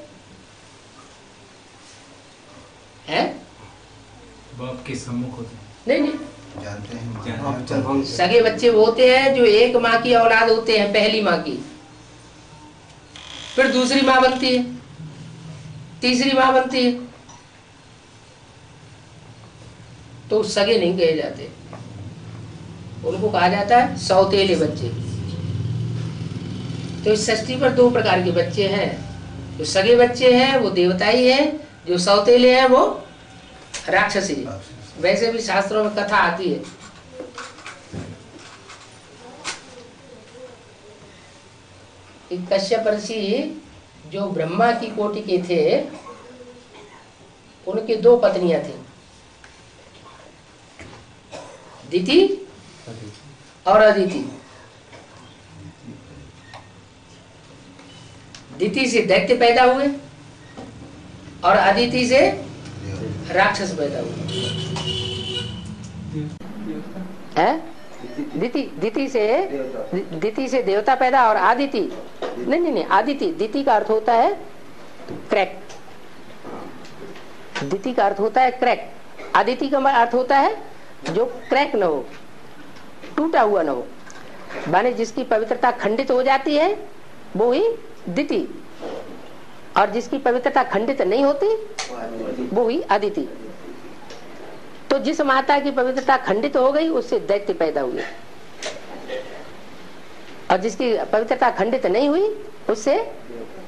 हैं? बाप के सम्मुख होते हैं। नहीं, जानते हैं। सगे बच्चे वो होते हैं जो एक माँ की औलाद होते हैं, पहली माँ की, फिर दूसरी माँ बनती है, तीसरी माँ बनती है, तो सगे नहीं कहे जाते। उनको कहा जाता है सौतेले बच्चे। तो इस सृष्टि पर दो प्रकार के बच्चे हैं। जो सगे बच्चे हैं वो देवताई हैं, जो सौतेले हैं वो राक्षसी। वैसे भी शास्त्रों में कथा आती है कि कश्यप ऋषि जो ब्रह्मा की कोटि के थे, उनके दो पत्नियां थी, दिति और अदिति। दिति से दैत्य पैदा हुए और अदिति से राक्षस पैदा हुए। दिति से देवता पैदा और आदिति नहीं, आदिति, दिति का अर्थ होता है क्रैक। दिति का अर्थ होता है क्रैक। आदिति का अर्थ होता है जो क्रैक न हो, टूटा हुआ न हो, माने जिसकी पवित्रता खंडित हो जाती है वो ही दिति, और जिसकी पवित्रता खंडित नहीं होती वो ही अदिति। तो जिस माता की पवित्रता खंडित हो गई उससे दैत्य पैदा हुए, और जिसकी पवित्रता खंडित नहीं हुई उससे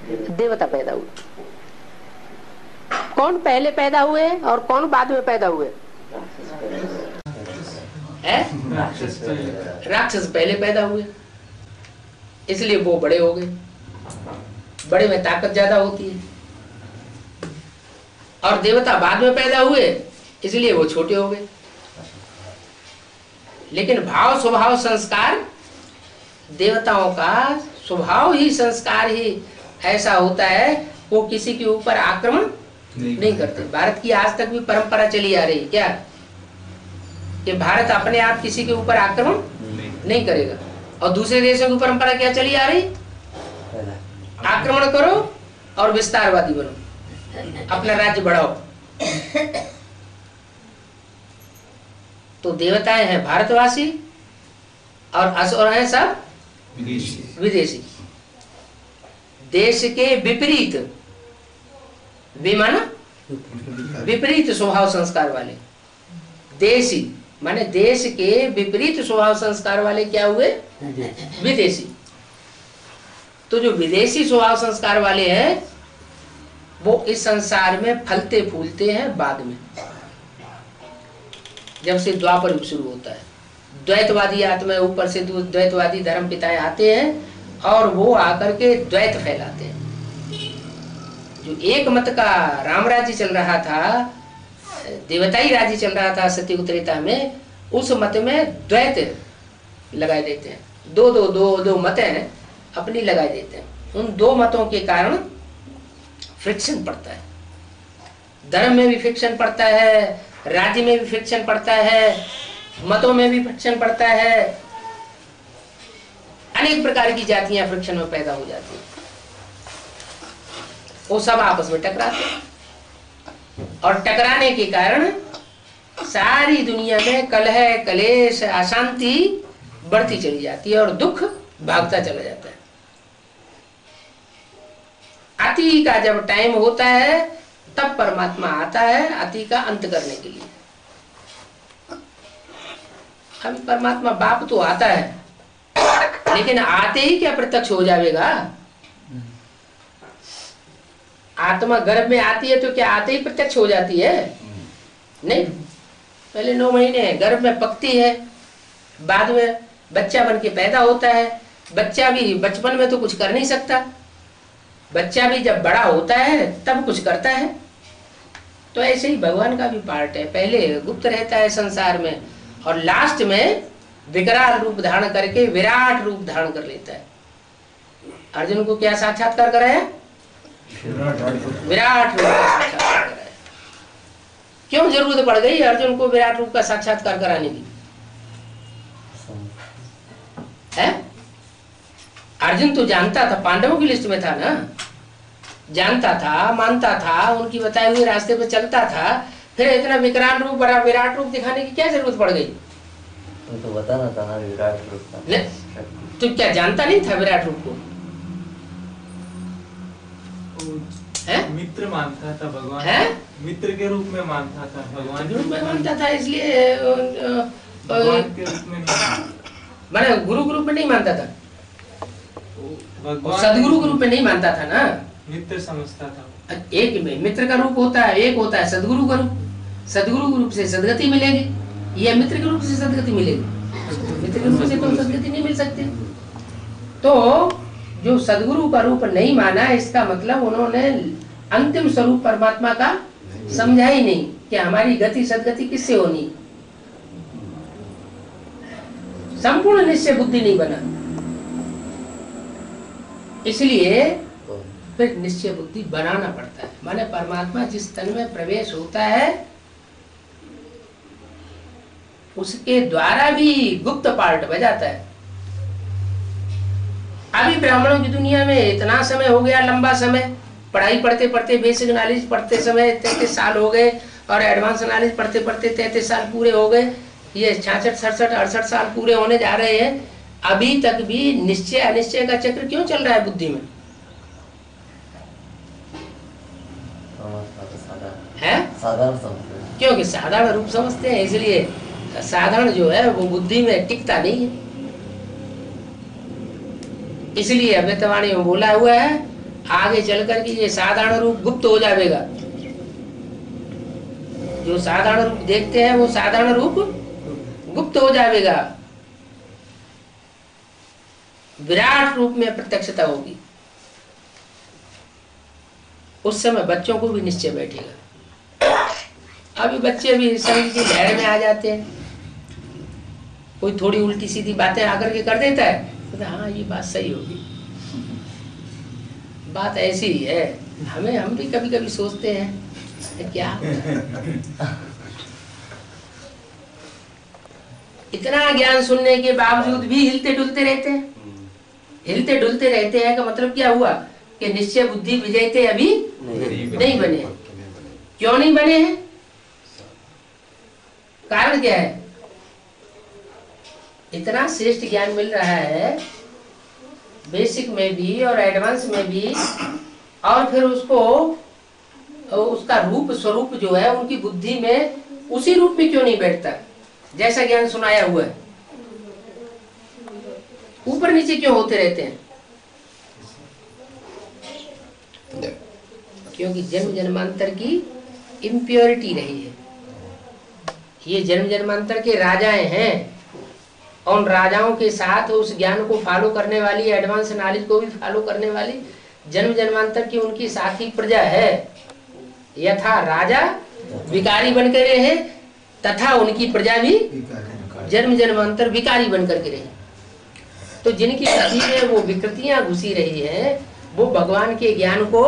देवता पैदा हुए। कौन पहले पैदा हुए और कौन बाद में पैदा हुए? राक्षस पहले पैदा हुए, इसलिए वो बड़े हो गए। बड़े में ताकत ज्यादा होती है। और देवता बाद में पैदा हुए, इसलिए वो छोटे हो गए। लेकिन भाव स्वभाव संस्कार, देवताओं का स्वभाव ही संस्कार ही ऐसा होता है, वो किसी के ऊपर आक्रमण नहीं करते। भारत की आज तक भी परंपरा चली आ रही है क्या, कि भारत अपने आप किसी के ऊपर आक्रमण नहीं करेगा। और दूसरे देशों की परंपरा क्या चली आ रही? आक्रमण करो और विस्तारवादी बनो, अपना राज्य बढ़ाओ। तो देवताएं हैं भारतवासी और असुर हैं सब विदेशी। देश के विपरीत, विमाना विपरीत स्वभाव संस्कार वाले। देशी माने देश के विपरीत स्वभाव संस्कार वाले क्या हुए? विदेशी। तो जो विदेशी स्वभाव संस्कार वाले हैं वो इस संसार में फलते फूलते हैं बाद में, जब से द्वापर युग शुरू होता है। द्वैतवादी आत्मा, ऊपर से द्वैतवादी धर्म पिताएं आते हैं और वो आकर के द्वैत फैलाते हैं। जो एक मत का राम राज्य चल रहा था, देवताई राज्य चल रहा था सत्ययुग त्रेता में, उस मत में द्वैत लगाए देते हैं। दो मत हैं अपनी लगाए देते हैं। उन दो मतों के कारण फ्रिक्शन पड़ता है। धर्म में भी फ्रिक्शन पड़ता है, राज्य में भी फ्रिक्शन पड़ता है, मतों में भी फ्रिक्शन पड़ता है, अनेक प्रकार की जातियां फ्रिक्शन में पैदा हो जाती हैं। वो सब आपस में टकराते हैं और टकराने के कारण सारी दुनिया में कलह, कलेश, अशांति बढ़ती चली जाती है और दुख भागता चला जाता है। अति का जब टाइम होता है तब परमात्मा आता है अति का अंत करने के लिए। अभी परमात्मा बाप तो आता है, लेकिन आते ही क्या प्रत्यक्ष हो जाएगा? आत्मा गर्भ में आती है तो क्या आते ही प्रत्यक्ष हो जाती है? नहीं, पहले 9 महीने गर्भ में पकती है, बाद में बच्चा बन के पैदा होता है। बच्चा भी बचपन में तो कुछ कर नहीं सकता, बच्चा भी जब बड़ा होता है तब कुछ करता है। तो ऐसे ही भगवान का भी पार्ट है, पहले गुप्त रहता है संसार में और लास्ट में विकराल रूप धारण करके विराट रूप धारण कर लेता है। अर्जुन को क्या साक्षात्कार कराया? विराट रूप का साक्षात्कार कराया। क्यों जरूरत पड़ गई अर्जुन को विराट रूप का साक्षात्कार कराने की? है? अर्जुन तो जानता था, पांडवों की लिस्ट में था ना, जानता था, मानता था, उनकी बताए हुए रास्ते पे चलता था, फिर इतना विकराल रूप, बड़ा विराट रूप दिखाने की क्या जरूरत पड़ गई? तो बताना था ना विराट रूप का। तो क्या जानता नहीं था विराट रूप को? मित्र मानता था भगवान है? मित्र के रूप में मानता था भगवान के रूप में मानता था, इसलिए भगवान के रूप में नहीं, मैंने गुरु के रूप में नहीं मानता था, सदगुरु के रूप में नहीं मानता था ना, मित्र समझता था। एक मित्र का रूप होता है, एक होता है सदगुरु का रूप। सदगुरु के रूप से सदगति मिलेगी या मित्र के रूप से सदगति मिलेगी? मित्र के रूप से तो सदगति नहीं मिल सकती। तो जो सदगुरु का रूप नहीं माना, इसका मतलब उन्होंने अंतिम स्वरूप परमात्मा का समझा ही नहीं कि हमारी गति सदगति किससे होनी। संपूर्ण निश्चय बुद्धि नहीं बना, इसलिए फिर निश्चय बुद्धि बनाना पड़ता है। माने परमात्मा जिस तन में प्रवेश होता है उसके द्वारा भी गुप्त पार्ट बजाता है। अभी ब्राह्मणों की दुनिया में इतना समय हो गया, लंबा समय पढ़ाई पढ़ते पढ़ते, बेसिक नॉलेज पढ़ते समय 33 साल हो गए और एडवांस नॉलेज पढ़ते पढ़ते 33 साल पूरे हो गए। ये 66, 67, 68 साल पूरे होने जा रहे हैं, अभी तक भी निश्चय अनिश्चय का चक्र क्यों चल रहा है बुद्धि में? है साधारण समझते हैं, क्योंकि साधारण रूप समझते हैं, इसलिए साधारण जो है वो बुद्धि में टिकता नहीं है। इसलिए अव्यक्तवाणी में बोला हुआ है आगे चल करके ये साधारण रूप गुप्त हो जाएगा। जो साधारण रूप देखते हैं वो साधारण रूप गुप्त हो जाएगा, विराट रूप में प्रत्यक्षता होगी। उस समय बच्चों को भी निश्चय बैठेगा। अभी बच्चे भी संग की लहर में आ जाते हैं, कोई थोड़ी उल्टी सीधी बातें आकर के कर देता है तो हाँ ये बात सही होगी, बात ऐसी ही है। हम भी कभी कभी सोचते हैं क्या इतना ज्ञान सुनने के बावजूद भी हिलते डुलते रहते हैं। हिलते डुलते रहते हैं का मतलब क्या हुआ कि निश्चय बुद्धि विजयते अभी नहीं बने। क्यों नहीं बने हैं? कारण क्या है? इतना श्रेष्ठ ज्ञान मिल रहा है बेसिक में भी और एडवांस में भी, और फिर उसको उसका रूप स्वरूप जो है उनकी बुद्धि में उसी रूप में क्यों नहीं बैठता जैसा ज्ञान सुनाया हुआ है? ऊपर नीचे क्यों होते रहते हैं? क्योंकि जन्म जन्मांतर की इम्प्योरिटी रही है। ये जन्म जन्मांतर के राजाएं हैं, उन राजाओं के साथ उस ज्ञान को फॉलो करने वाली, एडवांस नॉलेज को भी फॉलो करने वाली जन्म जन्मांतर की उनकी साथी प्रजा है। यथा राजा विकारी बनकर रहे तथा उनकी प्रजा भी जन्म जन्मांतर विकारी बनकर के रही। तो जिनकी बुद्धि में वो विकृतियां घुसी रही है वो भगवान के ज्ञान को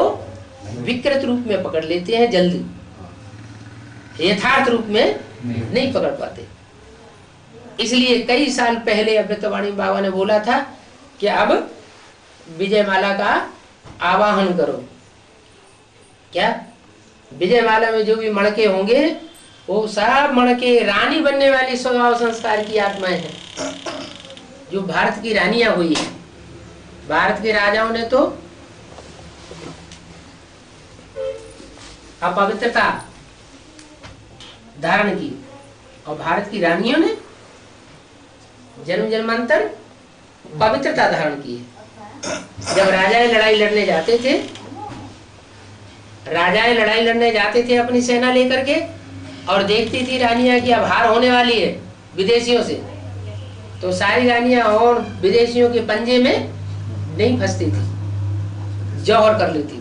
विकृत रूप में पकड़ लेते हैं जल्दी। यथार्थ रूप में नहीं पकड़ पाते। इसलिए कई साल पहले अमृतवाणी बाबा ने बोला था कि अब विजयमाला का आवाहन करो। क्या विजयमाला में जो भी मणके होंगे वो सब मणके रानी बनने वाली स्वभाव संस्कार की आत्माएं हैं, जो भारत की रानियां हुई है। भारत के राजाओं ने तो अपवित्रता धारण की और भारत की रानियों ने जन्म जन्मांतर पवित्रता धारण की है। जब राजाएं लड़ाई लड़ने जाते थे, राजाएं लड़ाई लड़ने जाते थे अपनी सेना लेकर के, और देखती थी रानियां की अब हार होने वाली है विदेशियों से, तो सारी रानियां और विदेशियों के पंजे में नहीं फंसती थी, जौहर कर लेती थी।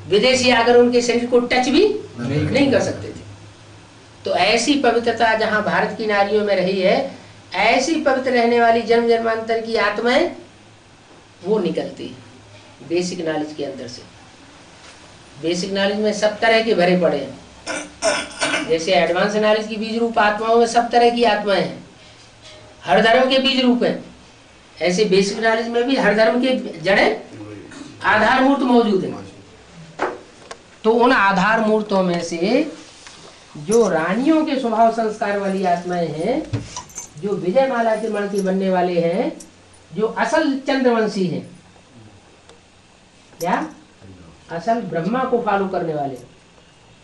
विदेशी आकर उनके शरीर को टच भी नहीं कर सकते थे। तो ऐसी पवित्रता जहां भारत की नारियों में रही है, ऐसी पवित्र रहने वाली जन्म जन्मांतर की आत्माएं वो निकलती है बेसिक नॉलेज के अंदर से। बेसिक नॉलेज में सब तरह के भरे पड़े हैं। जैसे एडवांस नॉलेज की बीज रूप आत्माओं में सब तरह की आत्माएं हैं, हर धर्म के बीज रूप हैं। ऐसे बेसिक नॉलेज में भी हर धर्म के जड़ें आधार मूर्त मौजूद है। तो उन आधार मूर्तों में से जो रानियों के स्वभाव संस्कार वाली आत्माएं हैं, जो विजयमाला के मणके बनने वाले हैं, जो असल चंद्रवंशी हैं, क्या असल ब्रह्मा को फॉलो करने वाले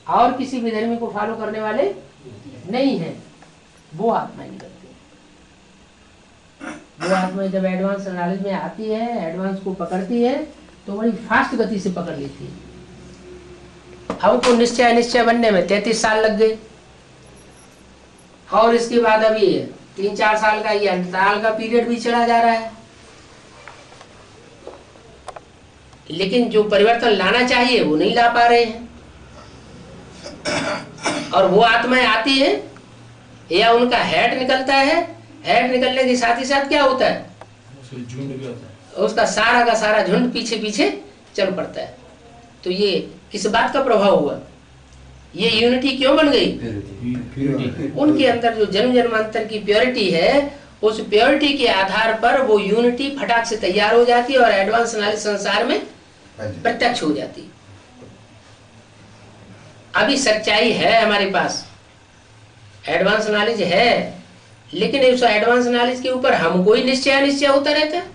और किसी भी धर्मी को फॉलो करने वाले नहीं हैं, वो आत्माएं निकलती हैं। वो आत्माएं जब एडवांस नॉलेज में आती है, एडवांस को पकड़ती है, तो बड़ी फास्ट गति से पकड़ लेती है। हमको निश्चय बनने में 33 साल लग गए, और इसके बाद अभी 3-4 साल का ये अंतराल का पीरियड भी चला जा रहा है। लेकिन जो परिवर्तन लाना चाहिए वो नहीं ला पा रहे हैं। और वो आत्माएं आती है या उनका हेड निकलता है, हेड निकलने के साथ ही साथ क्या होता है, झुंड भी होता है, उसका सारा का सारा झुंड पीछे पीछे चल पड़ता है। तो ये किस बात का प्रभाव हुआ, ये यूनिटी क्यों बन गई? उनके अंदर जो जन्म जन्मांतर की प्योरिटी है, उस प्योरिटी के आधार पर वो यूनिटी फटाक से तैयार हो जाती है और एडवांस नॉलेज संसार में प्रत्यक्ष हो जाती। अभी सच्चाई है हमारे पास, एडवांस नॉलेज है, लेकिन उस एडवांस नॉलेज के ऊपर हमको ही निश्चय होता रहता है।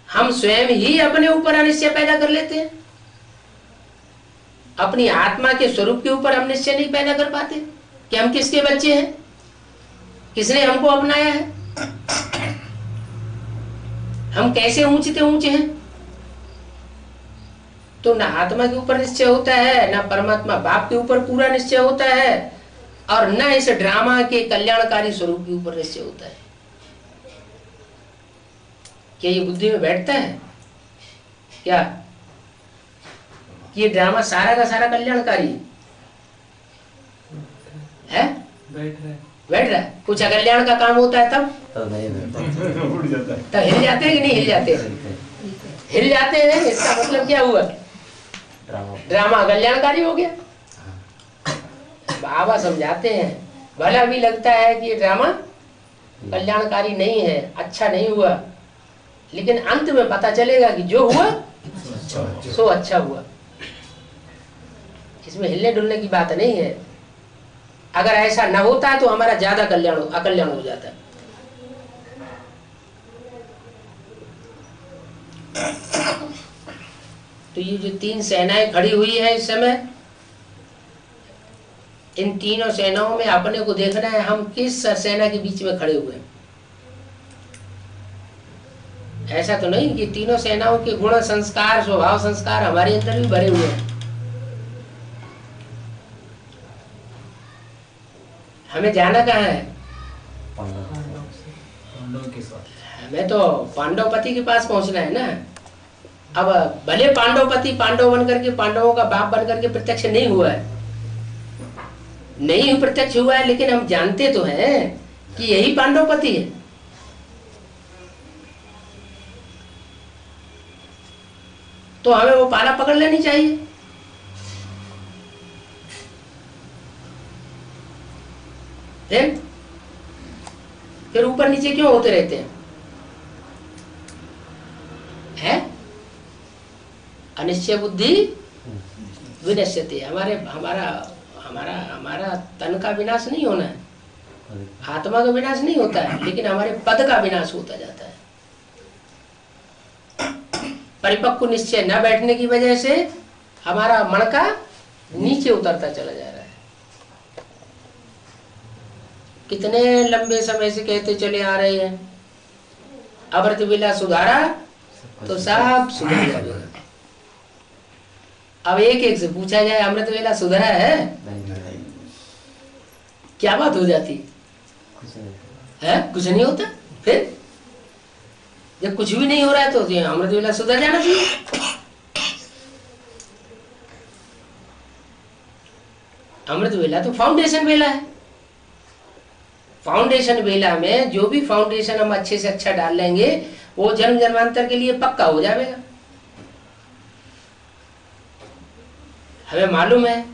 हम स्वयं ही अपने ऊपर अनिश्चय पैदा कर लेते हैं। अपनी आत्मा के स्वरूप के ऊपर हम निश्चय नहीं पैदा कर पाते कि हम किसके बच्चे हैं, किसने हमको अपनाया है, हम कैसे ऊंचे हैं। तो ना आत्मा के ऊपर निश्चय होता है, ना परमात्मा बाप के ऊपर पूरा निश्चय होता है, और ना इस ड्रामा के कल्याणकारी स्वरूप के ऊपर निश्चय होता है। क्या ये बुद्धि में बैठता है क्या? ये ड्रामा सारा का सारा कल्याणकारी है? बैठ रहा है। कुछ अकल्याण का काम होता है तब नहीं उड़ जाता है। तब हिल जाते हैं कि नहीं हिल जाते? हिल जाते हैं। इसका मतलब क्या हुआ? ड्रामा कल्याणकारी हो गया। बाबा समझाते हैं, भला भी लगता है कि ये ड्रामा कल्याणकारी नहीं है, अच्छा नहीं हुआ, लेकिन अंत में पता चलेगा कि जो हुआ सो अच्छा हुआ। इसमें हिलने डुलने की बात नहीं है। अगर ऐसा न होता है तो हमारा ज्यादा अकल्याण हो जाता है। तो ये जो 3 सेनाएं खड़ी हुई है इस समय, इन तीनों सेनाओं में अपने को देखना है हम किस सेना के बीच में खड़े हुए हैं। ऐसा तो नहीं कि तीनों सेनाओं के गुण संस्कार स्वभाव संस्कार हमारे अंदर भी भरे हुए हैं। हमें जाना कहाँ है? पांडवों के साथ। हमें तो पांडवपति के पास पहुंचना है ना। अब भले पांडवपति पांडव बन करके, पांडवों का बाप बन करके प्रत्यक्ष नहीं हुआ है, नहीं प्रत्यक्ष हुआ है, लेकिन हम जानते तो हैं कि यही पांडवपति है। तो हमें वो पाला पकड़ लेनी चाहिए। फिर ऊपर नीचे क्यों होते रहते हैं? अनिश्चय बुद्धि विनश्यते। हमारा तन का विनाश नहीं होना है, आत्मा का विनाश नहीं होता है, लेकिन हमारे पद का विनाश होता जाता है। परिपक्व निश्चय न बैठने की वजह से हमारा मन का नीचे उतरता चला जा रहा है। कितने लंबे समय से कहते चले आ रहे हैं, अमृत वेला सुधारा तो सब सुधर जाएगा। अब एक एक से पूछा जाए अमृत वेला सुधरा है? क्या बात हो जाती है? कुछ नहीं होता। फिर जब कुछ भी नहीं हो रहा है तो अमृत वेला सुधर जाना चाहिए। अमृत वेला तो फाउंडेशन वेला है। फाउंडेशन वेला में जो भी फाउंडेशन हम अच्छे से अच्छा डाल लेंगे वो जन्म जन्मांतर के लिए पक्का हो जाएगा। हमें मालूम है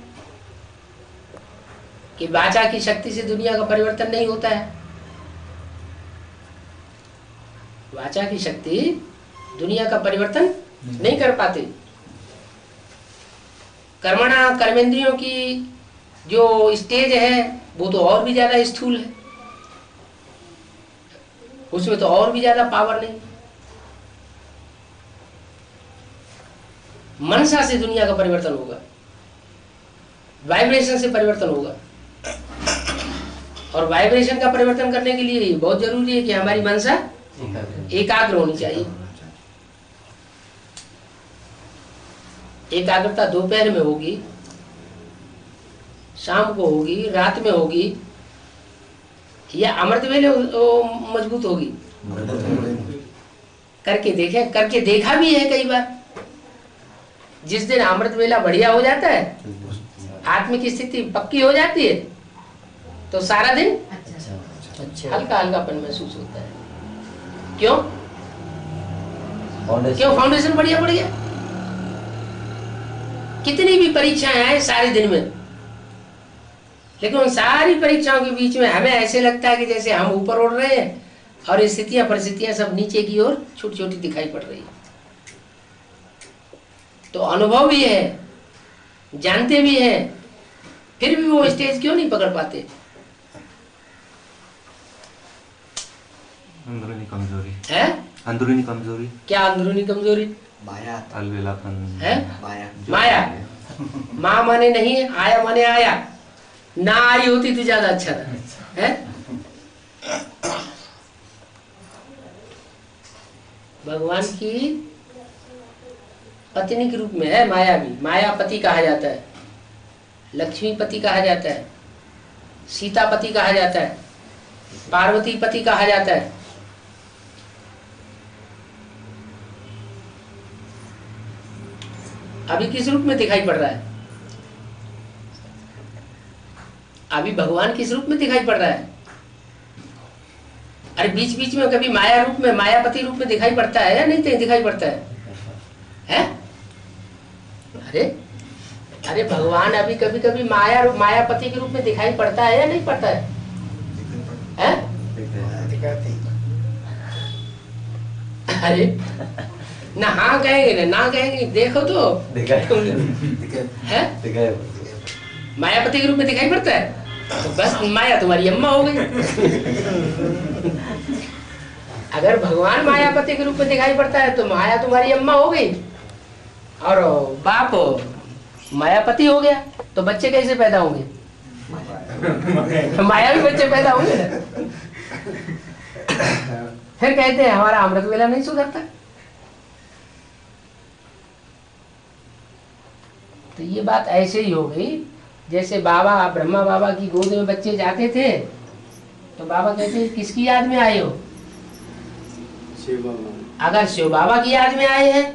कि वाचा की शक्ति से दुनिया का परिवर्तन नहीं होता है। वाचा की शक्ति दुनिया का परिवर्तन नहीं कर पाती। कर्मणा कर्मेंद्रियों की जो स्टेज है वो तो और भी ज्यादा स्थूल है, उसमें तो और भी ज्यादा पावर नहीं। मनसा से दुनिया का परिवर्तन होगा, वाइब्रेशन से परिवर्तन होगा। और वाइब्रेशन का परिवर्तन करने के लिए बहुत जरूरी है कि हमारी मनसा एकाग्र होनी चाहिए। एकाग्रता दोपहर में होगी, शाम को होगी, रात में होगी, या अमृत वेले मजबूत होगी? करके देखे, करके देखा भी है कई बार। जिस दिन अमृत वेला बढ़िया हो जाता है, आत्मिक स्थिति पक्की हो जाती है, तो सारा दिन हल्का हल्कापन महसूस होता है। क्यों? क्यों? फाउंडेशन बढ़िया बढ़ गया। कितनी भी परीक्षाएं आए सारे दिन में, लेकिन उन सारी परीक्षाओं के बीच में हमें ऐसे लगता है कि जैसे हम ऊपर उड़ रहे हैं और स्थितियां परिस्थितियां सब नीचे की ओर छोटी छोटी दिखाई पड़ रही है। तो अनुभव भी है, जानते भी हैं, फिर भी वो स्टेज क्यों नहीं पकड़ पाते? अंदरूनी कमजोरी है? अंदरूनी कमजोरी। क्या अंदरूनी कमजोरी? माया, अलवेलापन है? माया, माया। माँ माने नहीं, आया माने आया। ना आई होती तो ज्यादा अच्छा था। है? भगवान की पत्नी के रूप में है माया भी। मायापति कहा जाता है, लक्ष्मीपति कहा जाता है, सीतापति कहा जाता है, पार्वती पति कहा जाता है। अभी किस रूप में दिखाई पड़ रहा है? अभी भगवान किस रूप में दिखाई पड़ रहा है? अरे बीच बीच में कभी माया रूप में, मायापति रूप में दिखाई पड़ता है या नहीं दिखाई पड़ता है? हैं? अरे भगवान अभी कभी कभी मायापति के रूप में दिखाई पड़ता है या नहीं पड़ता है? हैं? अरे ना हाँ कहेंगे ना कहेंगे, देखो तो है मायापति के रूप में दिखाई पड़ता है, तो बस माया तुम्हारी अम्मा हो गई। अगर भगवान मायापति के रूप में दिखाई पड़ता है तो माया तुम्हारी अम्मा हो गई, और बाप मायापति हो गया, तो बच्चे कैसे पैदा होंगे? माया भी बच्चे पैदा होंगे। फिर कहते हैं हमारा अमृत वेला नहीं सुधरता। तो ये बात ऐसे ही हो गई जैसे बाबा ब्रह्मा बाबा की गोद में बच्चे जाते थे तो बाबा कहते किसकी याद में आए हो? अगर शिव बाबा की याद में आए हैं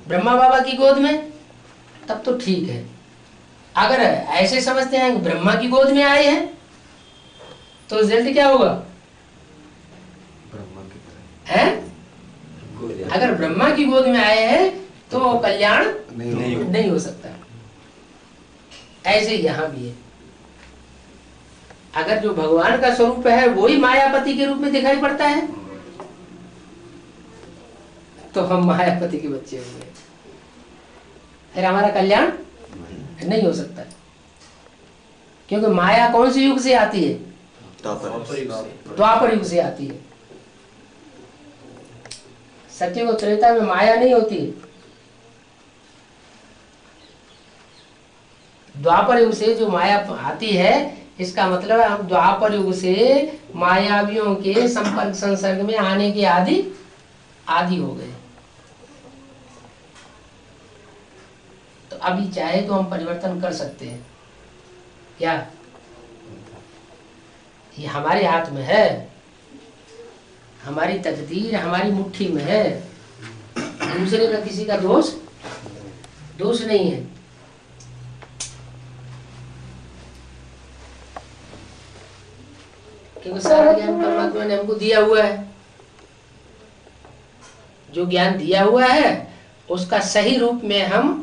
ब्रह्मा बाबा की गोद में तब तो ठीक है। अगर ऐसे समझते हैं ब्रह्मा की गोद में आए हैं तो रिजल्ट क्या होगा? हैं? अगर ब्रह्मा की गोद में आए हैं तो कल्याण नहीं नहीं हो सकता। ऐसे यहाँ भी है, अगर जो भगवान का स्वरूप है वही मायापति के रूप में दिखाई पड़ता है तो हम मायापति के बच्चे होंगे, फिर हमारा कल्याण नहीं हो सकता। क्योंकि माया कौन से युग से आती है? द्वापर युग से आती है। सत्युग और त्रेता में माया नहीं होती है। द्वापर युग से जो माया आती है, इसका मतलब है हम द्वापर युग से मायावियों के संपर्क संसर्ग में आने के आदि हो गए। तो अभी चाहे तो हम परिवर्तन कर सकते हैं क्या? ये हमारे हाथ में है, हमारी तकदीर हमारी मुट्ठी में है। दूसरे का किसी का दोष नहीं है। क्योंकि सारा ज्ञान परमात्मा ने हमको दिया हुआ है। जो ज्ञान दिया हुआ है उसका सही रूप में हम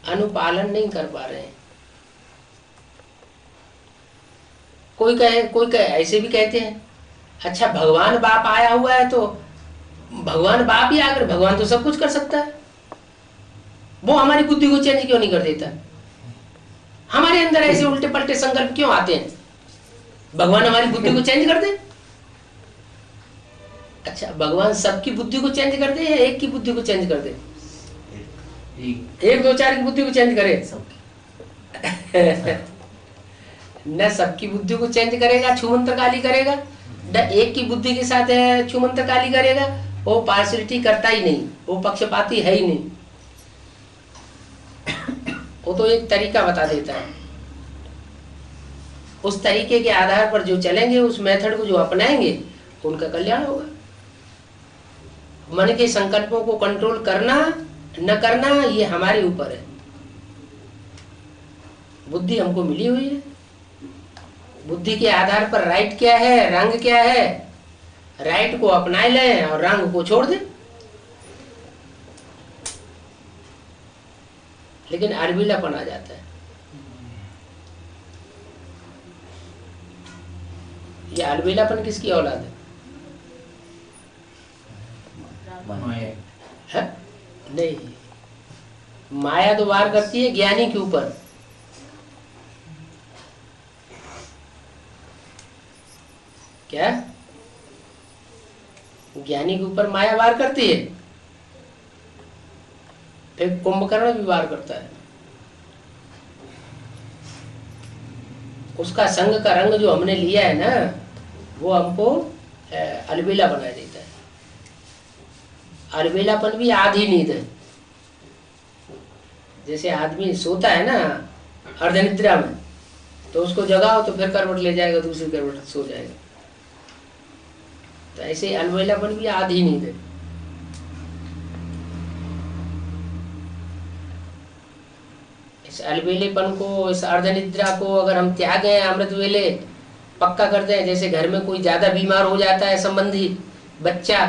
अनुपालन नहीं कर पा रहे हैं। कोई कहे ऐसे भी कहते हैं, अच्छा भगवान बाप आया हुआ है तो भगवान बाप ही आकर, भगवान तो सब कुछ कर सकता है, वो हमारी बुद्धि को चेंज क्यों नहीं कर देता? हमारे अंदर ऐसे उल्टे पलटे संकल्प क्यों आते हैं? भगवान हमारी बुद्धि को चेंज कर दे। अच्छा भगवान सबकी बुद्धि को चेंज कर दे या एक की बुद्धि को चेंज कर दे? एक दो चार की बुद्धि को चेंज करे? न सबकी बुद्धि को चेंज करेगा, छूमंत्र काली करेगा, न एक की बुद्धि के साथ छूमंत्र काली करेगा। वो पार्शियलिटी करता ही नहीं, वो पक्षपाती है ही नहीं। वो तो एक तरीका बता देता है, उस तरीके के आधार पर जो चलेंगे, उस मेथड को जो अपनाएंगे, उनका कल्याण होगा। मन के संकल्पों को कंट्रोल करना न करना ये हमारे ऊपर है। बुद्धि हमको मिली हुई है, बुद्धि के आधार पर राइट क्या है, रंग क्या है, राइट को अपना लें और रंग को छोड़ दें। लेकिन अलबेलापन आ जाता है। ये अलबेलापन किसकी औलाद है? नहीं, माया तो वार करती है ज्ञानी के ऊपर। क्या ज्ञानी के ऊपर माया वार करती है? फिर कुंभकर्ण भी वार करता है। उसका संग का रंग जो हमने लिया है ना, वो हमको अलबेला बना देता है। अलबेलापन भी आधी नींद है। जैसे आदमी सोता है ना अर्धनिद्रा में, तो उसको जगाओ तो फिर करवट ले जाएगा, दूसरी करवट सो जाएगा। तो ऐसे अलबेलापन भी आधी नींद है। इस अलबेलेपन को, इस अर्धनिद्रा को अगर हम त्यागें, अमृत वेले पक्का कर दें। जैसे घर में कोई ज्यादा बीमार हो जाता है संबंधी बच्चा,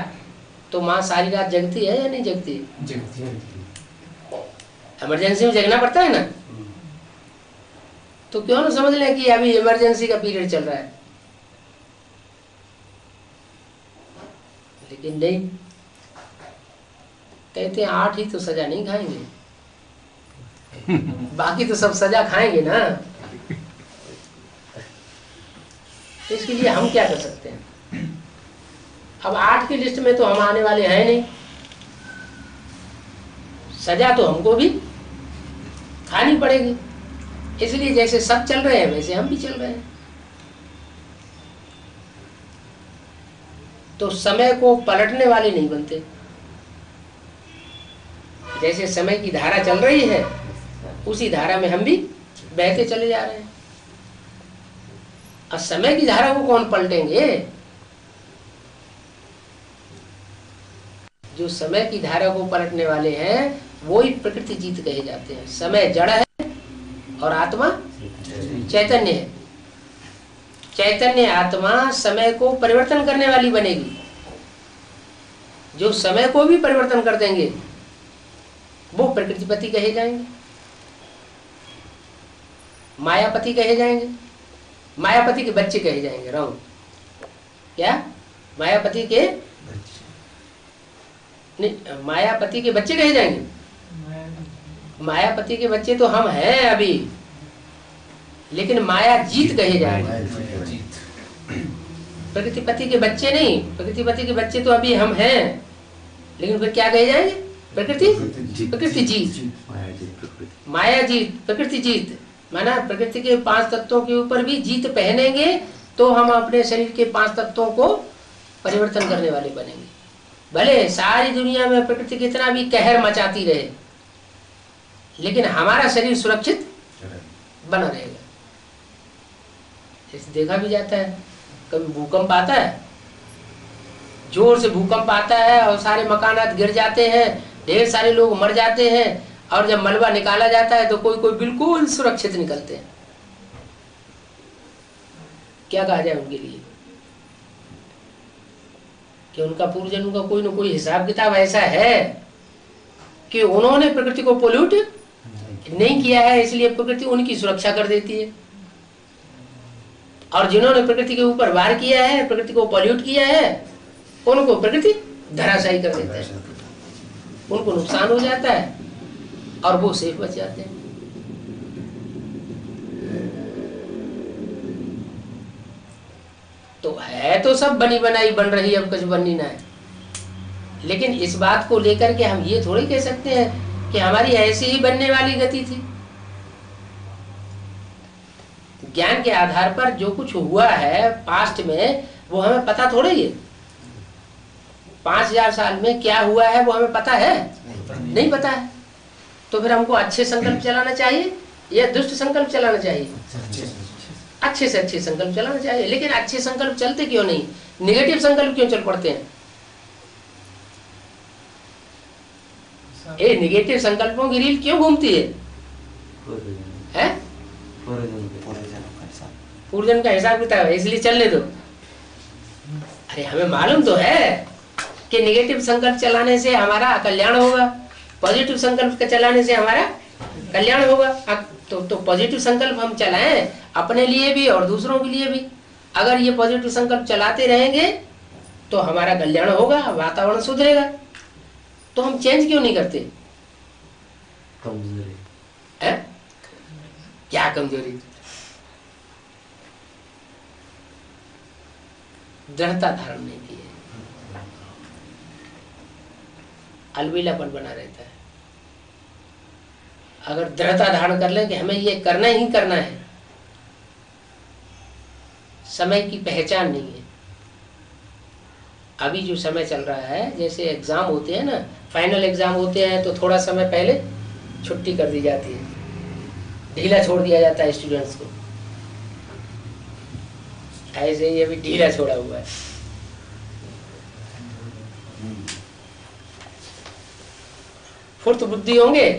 तो माँ सारी रात जगती है या नहीं जगती? जगती है। इमरजेंसी में जगना पड़ता है ना, तो क्यों ना समझ लें कि अभी इमरजेंसी का पीरियड चल रहा है। लेकिन नहीं, कहते हैं 8 ही तो सजा नहीं खाएंगे, बाकी तो सब सजा खाएंगे ना। इसके लिए हम क्या कर सकते हैं? अब 8 की लिस्ट में तो हम आने वाले हैं नहीं, सजा तो हमको भी खानी पड़ेगी। इसलिए जैसे सब चल रहे हैं वैसे हम भी चल रहे हैं। तो समय को पलटने वाले नहीं बनते। जैसे समय की धारा चल रही है, उसी धारा में हम भी बहते चले जा रहे हैं। और समय की धारा को कौन पलटेंगे? जो समय की धारा को पलटने वाले हैं वो ही प्रकृति जीत कहे जाते हैं। समय जड़ है और आत्मा चैतन्य है। चैतन्य आत्मा समय को परिवर्तन करने वाली बनेगी। जो समय को भी परिवर्तन कर देंगे वो प्रकृतिपति कहे जाएंगे, मायापति कहे जाएंगे, मायापति के बच्चे कहे जाएंगे। रॉन्ग। क्या? मायापति के नहीं, मायापति के बच्चे कहे जाएंगे। मायापति के बच्चे तो हम हैं अभी, लेकिन माया जीत कहे जाएंगे। प्रकृतिपति के बच्चे नहीं, प्रकृतिपति के बच्चे तो अभी हम हैं, लेकिन फिर क्या कहे जाएंगे? प्रकृति जीत, माया जीत, प्रकृति जीत। माना प्रकृति के 5 तत्वों के ऊपर भी जीत पहनेंगे तो हम अपने शरीर के 5 तत्वों को परिवर्तन करने वाले बनेंगे। भले सारी दुनिया में प्रकृति कितना भी कहर मचाती रहे, लेकिन हमारा शरीर सुरक्षित बना रहेगा। इसे देखा भी जाता है, कभी भूकंप आता है, जोर से भूकंप आता है और सारे मकानात गिर जाते हैं, ढेर सारे लोग मर जाते हैं, और जब मलबा निकाला जाता है तो कोई कोई बिल्कुल सुरक्षित निकलते हैं। क्या कहा जाए उनके लिए? कि उनका पूर्वजन्म का कोई न कोई हिसाब किताब ऐसा है कि उन्होंने प्रकृति को पोल्यूट नहीं किया है, इसलिए प्रकृति उनकी सुरक्षा कर देती है। और जिन्होंने प्रकृति के ऊपर वार किया है, प्रकृति को पोल्यूट किया है, उनको प्रकृति धराशायी कर देता है, उनको नुकसान हो जाता है और वो सेफ बच जाते हैं। तो है तो सब बनी बनाई बन रही, अब कुछ बननी ना है। लेकिन इस बात को लेकर के हम ये थोड़ी कह सकते हैं कि हमारी ऐसी ही बनने वाली गति थी। ज्ञान के आधार पर जो कुछ हुआ है पास्ट में, वो हमें पता थोड़ा ही है। 5000 साल में क्या हुआ है वो हमें पता है? नहीं पता है। तो फिर हमको अच्छे संकल्प चलाना चाहिए या दुष्ट संकल्प चलाना चाहिए? अच्छे से अच्छे संकल्प चलाना चाहिए। लेकिन अच्छे संकल्प चलते क्यों नहीं? निगेटिव संकल्प क्यों चल पड़ते हैं? ये निगेटिव संकल्पों की रील क्यों घूमती है? पूर्वजन्म का हिसाब किताब है, इसलिए चलने दो। अरे हमें मालूम तो है कि निगेटिव संकल्प चलाने से हमारा कल्याण होगा, पॉजिटिव संकल्प चलाने से हमारा कल्याण होगा। तो पॉजिटिव संकल्प हम चलाएं अपने लिए भी और दूसरों के लिए भी। अगर ये पॉजिटिव संकल्प चलाते रहेंगे तो हमारा कल्याण होगा, वातावरण सुधरेगा। तो हम चेंज क्यों नहीं करते? कमजोरी है? क्या कमजोरी? दृढ़ता धारण नहीं की है, अलबेलापन बना रहता है। अगर दृढ़ता धारण कर लें कि हमें ये करना ही करना है, समय की पहचान नहीं है। अभी जो समय चल रहा है, जैसे एग्जाम होते हैं ना, फाइनल एग्जाम होते हैं तो थोड़ा समय पहले छुट्टी कर दी जाती है, ढीला छोड़ दिया जाता है स्टूडेंट्स को। ऐसे ही अभी ढीला छोड़ा हुआ है। फुर्त बुद्धि होंगे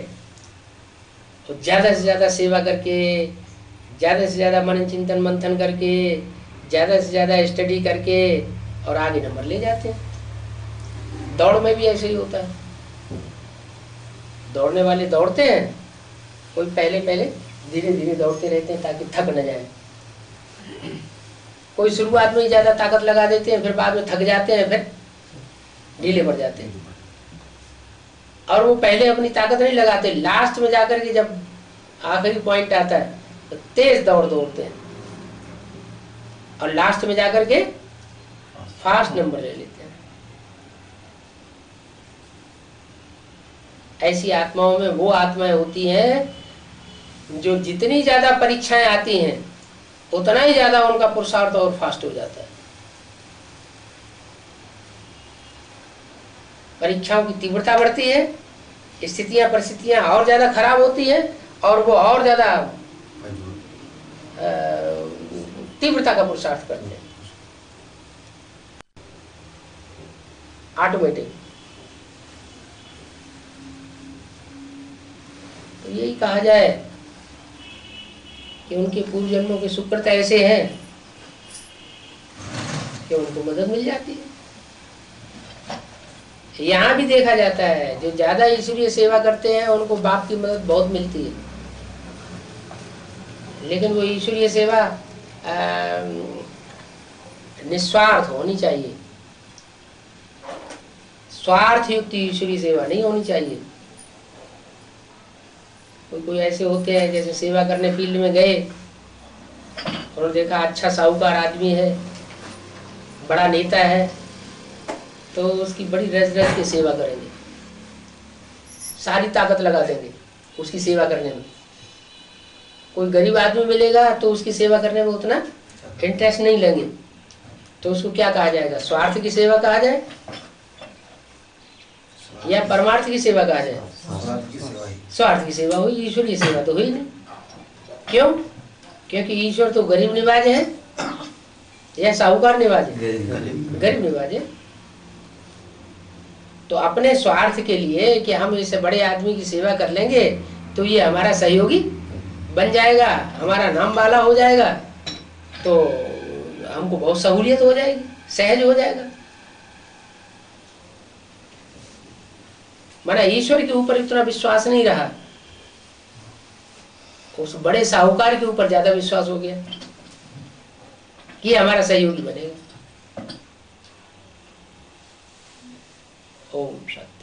तो ज्यादा से ज्यादा सेवा करके, ज्यादा से ज्यादा मन चिंतन मंथन करके, ज्यादा से ज्यादा स्टडी करके और आगे नंबर ले जाते हैं। दौड़ में भी ऐसे ही होता है। दौड़ने वाले दौड़ते हैं, कोई पहले पहले धीरे धीरे दौड़ते रहते हैं ताकि थक न जाए। कोई शुरुआत में ही ज्यादा ताकत लगा देते हैं, फिर बाद में थक जाते हैं, फिर ढीले पड़ जाते हैं। और वो पहले अपनी ताकत नहीं लगाते, लास्ट में जाकर के जब आखिरी पॉइंट आता है तो तेज दौड़ते हैं और लास्ट में जाकर के फास्ट नंबर ले लेते हैं। ऐसी आत्माओं में वो आत्माएं होती हैं जो जितनी ज्यादा परीक्षाएं आती हैं उतना ही ज्यादा उनका पुरुषार्थ और फास्ट हो जाता है। परीक्षाओं की तीव्रता बढ़ती है, स्थितियां परिस्थितियां और ज्यादा खराब होती है और वो और ज्यादा तीव्रता का पुरुषार्थ करते हैं ऑटोमेटिक। तो यही कहा जाए कि उनके पूर्व जन्मों के सुकृत ऐसे हैं कि उनको मदद मिल जाती है। यहाँ भी देखा जाता है जो ज्यादा ईश्वरीय सेवा करते हैं उनको बाप की मदद बहुत मिलती है, लेकिन वो ईश्वरीय सेवा निस्वार्थ होनी चाहिए, स्वार्थ युक्त ईश्वरीय सेवा नहीं होनी चाहिए। कोई ऐसे होते हैं जैसे सेवा करने फील्ड में गए और देखा अच्छा साहूकार आदमी है, बड़ा नेता है, तो उसकी बड़ी रज रज की सेवा करेंगे, सारी ताकत लगा देंगे उसकी सेवा करने में। कोई गरीब आदमी मिलेगा तो उसकी सेवा करने में उतना इंटरेस्ट नहीं लेंगे, तो उसको क्या कहा जाएगा? स्वार्थ की सेवा कहा जाए या परमार्थ की सेवा कहा जाए? स्वार्थ की सेवा हुई, ईश्वरीय सेवा तो हुई नहीं। क्यों? क्योंकि ईश्वर तो गरीब निवाज है या साहूकार निवाज है? गरीब निवाज है। तो अपने स्वार्थ के लिए कि हम इससे बड़े आदमी की सेवा कर लेंगे तो ये हमारा सहयोगी बन जाएगा, हमारा नाम वाला हो जाएगा, तो हमको बहुत सहूलियत हो जाएगी, सहज हो जाएगा। माना ईश्वर के ऊपर इतना विश्वास नहीं रहा, उस बड़े साहूकार के ऊपर ज्यादा विश्वास हो गया कि हमारा सहयोगी बनेगा। ओम शांति।